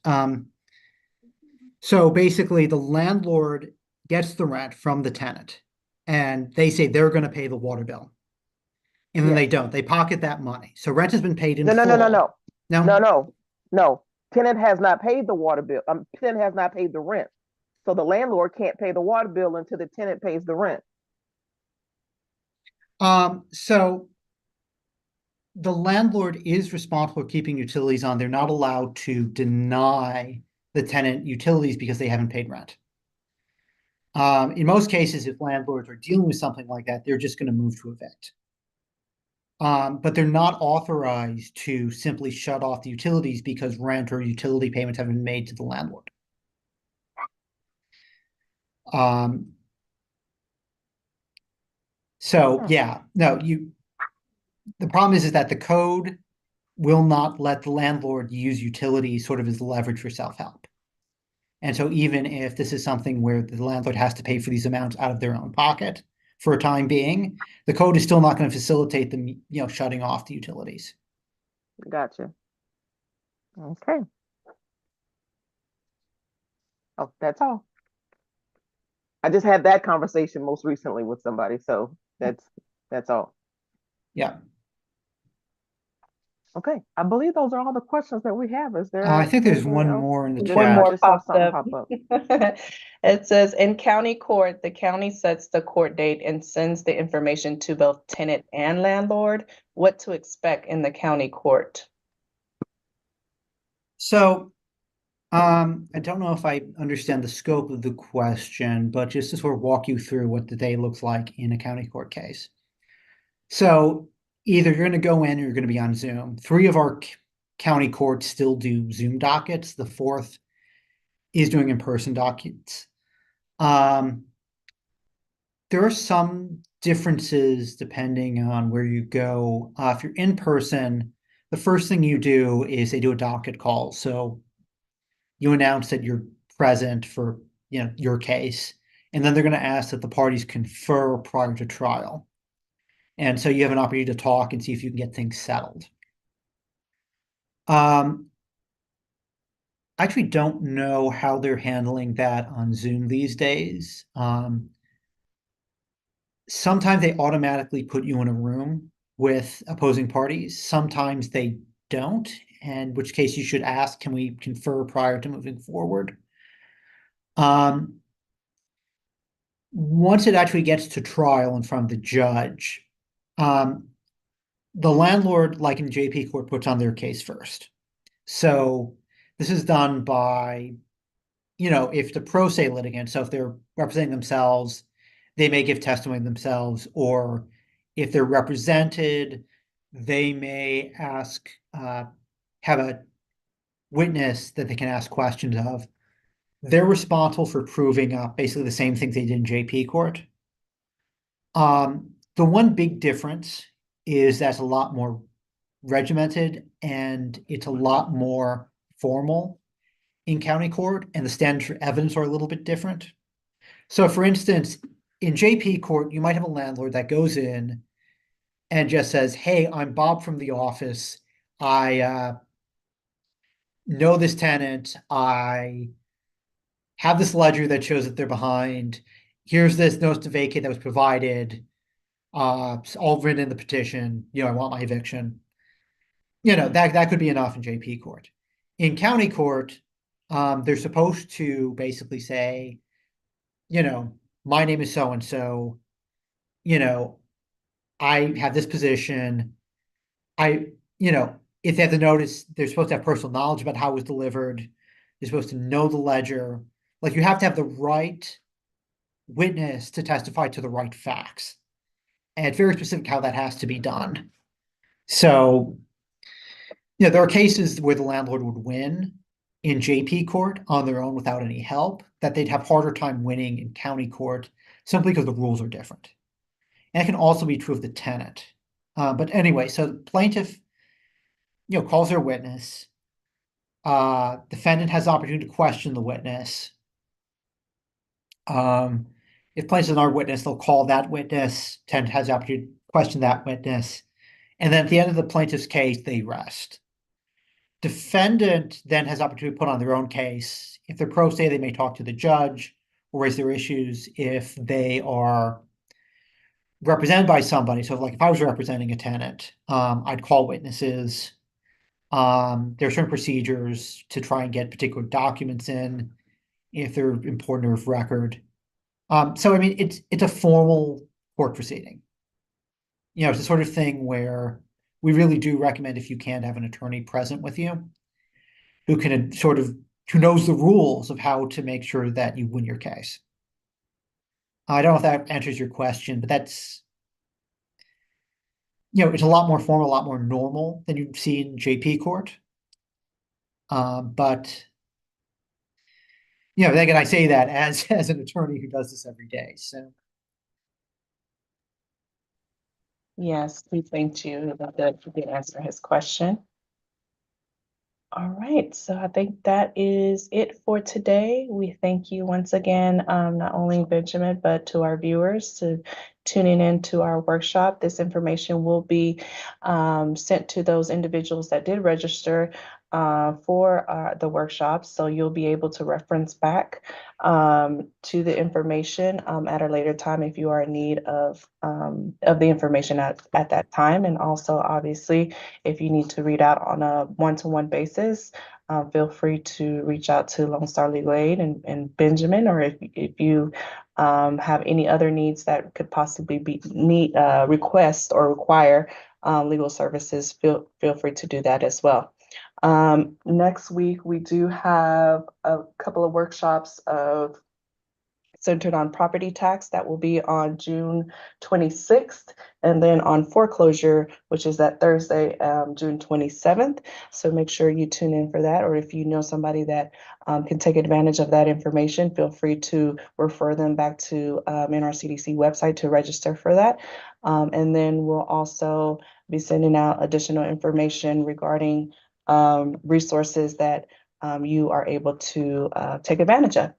So basically the landlord gets the rent from the tenant and they say they're going to pay the water bill. and then Yes. they don't. They pocket that money. So rent has been paid in No, no, no, no, full. no, No? no, no, no. Tenant has not paid the water bill. Tenant has not paid the rent. So the landlord can't pay the water bill until the tenant pays the rent. So the landlord is responsible for keeping utilities on. They're not allowed to deny the tenant utilities because they haven't paid rent. In most cases, if landlords are dealing with something like that, they're just going to move to evict. But they're not authorized to simply shut off the utilities because rent or utility payments have been made to the landlord. So yeah, no, the problem is that the code will not let the landlord use utilities sort of as leverage for self-help. And so even if this is something where the landlord has to pay for these amounts out of their own pocket for a time being, the code is still not going to facilitate them, shutting off the utilities. Gotcha. Okay. Oh, that's all. I just had that conversation most recently with somebody, so that's all. Yeah. Okay, I believe those are all the questions that we have. Is there? I think there's anything one else? more in the Just- One chat. I more just saw popped something up. pop up. It says, in county court, the county sets the court date and sends the information to both tenant and landlord. What to expect in the county court? So, I don't know if I understand the scope of the question, but just to sort of walk you through what the day looks like in a county court case. So either you're going to go in or you're going to be on Zoom. 3 of our county courts still do Zoom dockets. The 4th is doing in-person dockets. There are some differences depending on where you go. If you're in person, the first thing you do is they do a docket call. So you announce that you're present for your case, and then they're going to ask that the parties confer prior to trial. And so you have an opportunity to talk and see if you can get things settled. I actually don't know how they're handling that on Zoom these days. Sometimes they automatically put you in a room with opposing parties. Sometimes they don't, in which case you should ask, can we confer prior to moving forward? Once it actually gets to trial in front of the judge, the landlord, like in JP court, puts on their case first. So this is done by, if the pro se litigant, so if they're representing themselves, they may give testimony themselves, or if they're represented, they may ask, have a witness that they can ask questions of. They're responsible for proving up basically the same things they did in JP court. The one big difference is that's a lot more regimented and it's a lot more formal in county court, and the standards for evidence are a little bit different. So for instance, in JP court, you might have a landlord that goes in and just says, hey, I'm Bob from the office. I know this tenant. I have this ledger that shows that they're behind. Here's this notice to vacate that was provided. It's all written in the petition. I want my eviction. That could be enough in JP court. In county court, they're supposed to basically say, my name is so and so. I have this position. If they have the notice, they're supposed to have personal knowledge about how it was delivered. They're supposed to know the ledger. Like, you have to have the right witness to testify to the right facts. And it's very specific how that has to be done. So, there are cases where the landlord would win in JP court on their own without any help, that they'd have harder time winning in county court simply because the rules are different. And it can also be true of the tenant. But anyway, so the plaintiff, calls their witness. Defendant has the opportunity to question the witness. If plaintiff is our witness, they'll call that witness. Tenant has the opportunity to question that witness. And then at the end of the plaintiff's case, they rest. Defendant then has the opportunity to put on their own case. If they're pro se, they may talk to the judge or raise their issues. If they are represented by somebody. So like if I was representing a tenant, I'd call witnesses. There are certain procedures to try and get particular documents in if they're important or of record. So I mean, it's a formal court proceeding. You know, it's the sort of thing where we really do recommend, if you can, have an attorney present with you who can who knows the rules of how to make sure that you win your case. I don't know if that answers your question, but that's, you know, it's a lot more formal, a lot more normal than you'd see in JP court. But you know, again, I say that as an attorney who does this every day. So Yes, we thank you that you did answer his question. All right, so I think that is it for today. We thank you once again, not only Benjamin, but to our viewers to tuning in to our workshop. This information will be sent to those individuals that did register for the workshop. So you'll be able to reference back to the information at a later time if you are in need of the information at that time. And also, obviously, if you need to read out on a one-to-one basis, feel free to reach out to Lone Star Legal Aid and Benjamin, or if you have any other needs that could possibly request or require legal services, feel free to do that as well. Next week, we do have a couple of workshops centered on property tax that will be on June 26th, and then on foreclosure, which is that Thursday, June 27th. So make sure you tune in for that, or if you know somebody that can take advantage of that information, feel free to refer them back to NRCDC website to register for that. And then we'll also be sending out additional information regarding resources that you are able to take advantage of.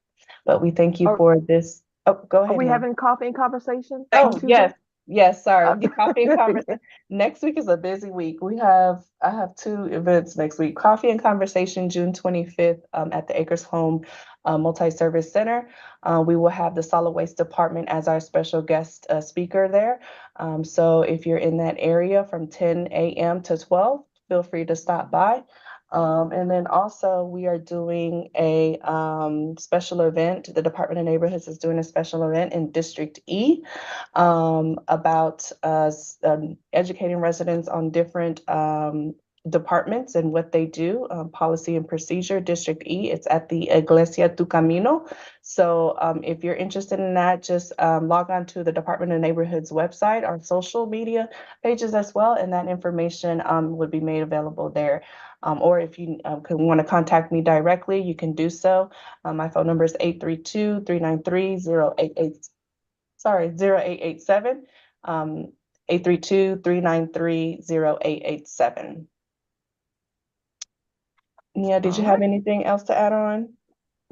But we thank you for this. Oh, go ahead. Are we ma'am. having coffee and conversation? Oh, on Tuesday? yes. Yes, sorry. Uh, Coffee and conversation. Next week is a busy week. I have two events next week. Coffee and conversation, June 25th, at the Acres Home Multi-Service Center. We will have the solid waste department as our special guest speaker there. So if you're in that area from 10 a.m. to 12, feel free to stop by. And then also we are doing a special event. The Department of Neighborhoods is doing a special event in District E about educating residents on different departments and what they do, policy and procedure. District E, it's at the Iglesia Tu Camino. So if you're interested in that, just log on to the Department of Neighborhoods website, our social media pages as well, and that information would be made available there. Or if you want to contact me directly, you can do so. My phone number is 832-393-0887. Sorry, 0887. 832-393-0887. Nia, did you All have right. anything else to add on?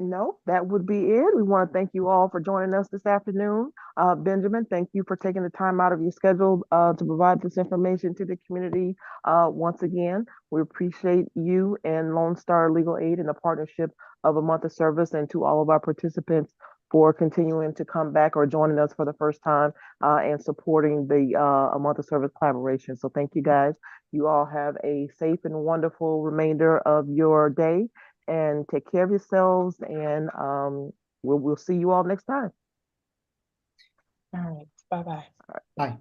No, that would be it. We want to thank you all for joining us this afternoon. Benjamin, thank you for taking the time out of your schedule to provide this information to the community. Once again, we appreciate you and Lone Star Legal Aid and the partnership of a month of service, and to all of our participants for continuing to come back or joining us for the first time and supporting the a month of service collaboration. So thank you guys. You all have a safe and wonderful remainder of your day, and take care of yourselves, and we'll see you all next time. All right. Bye-bye. bye.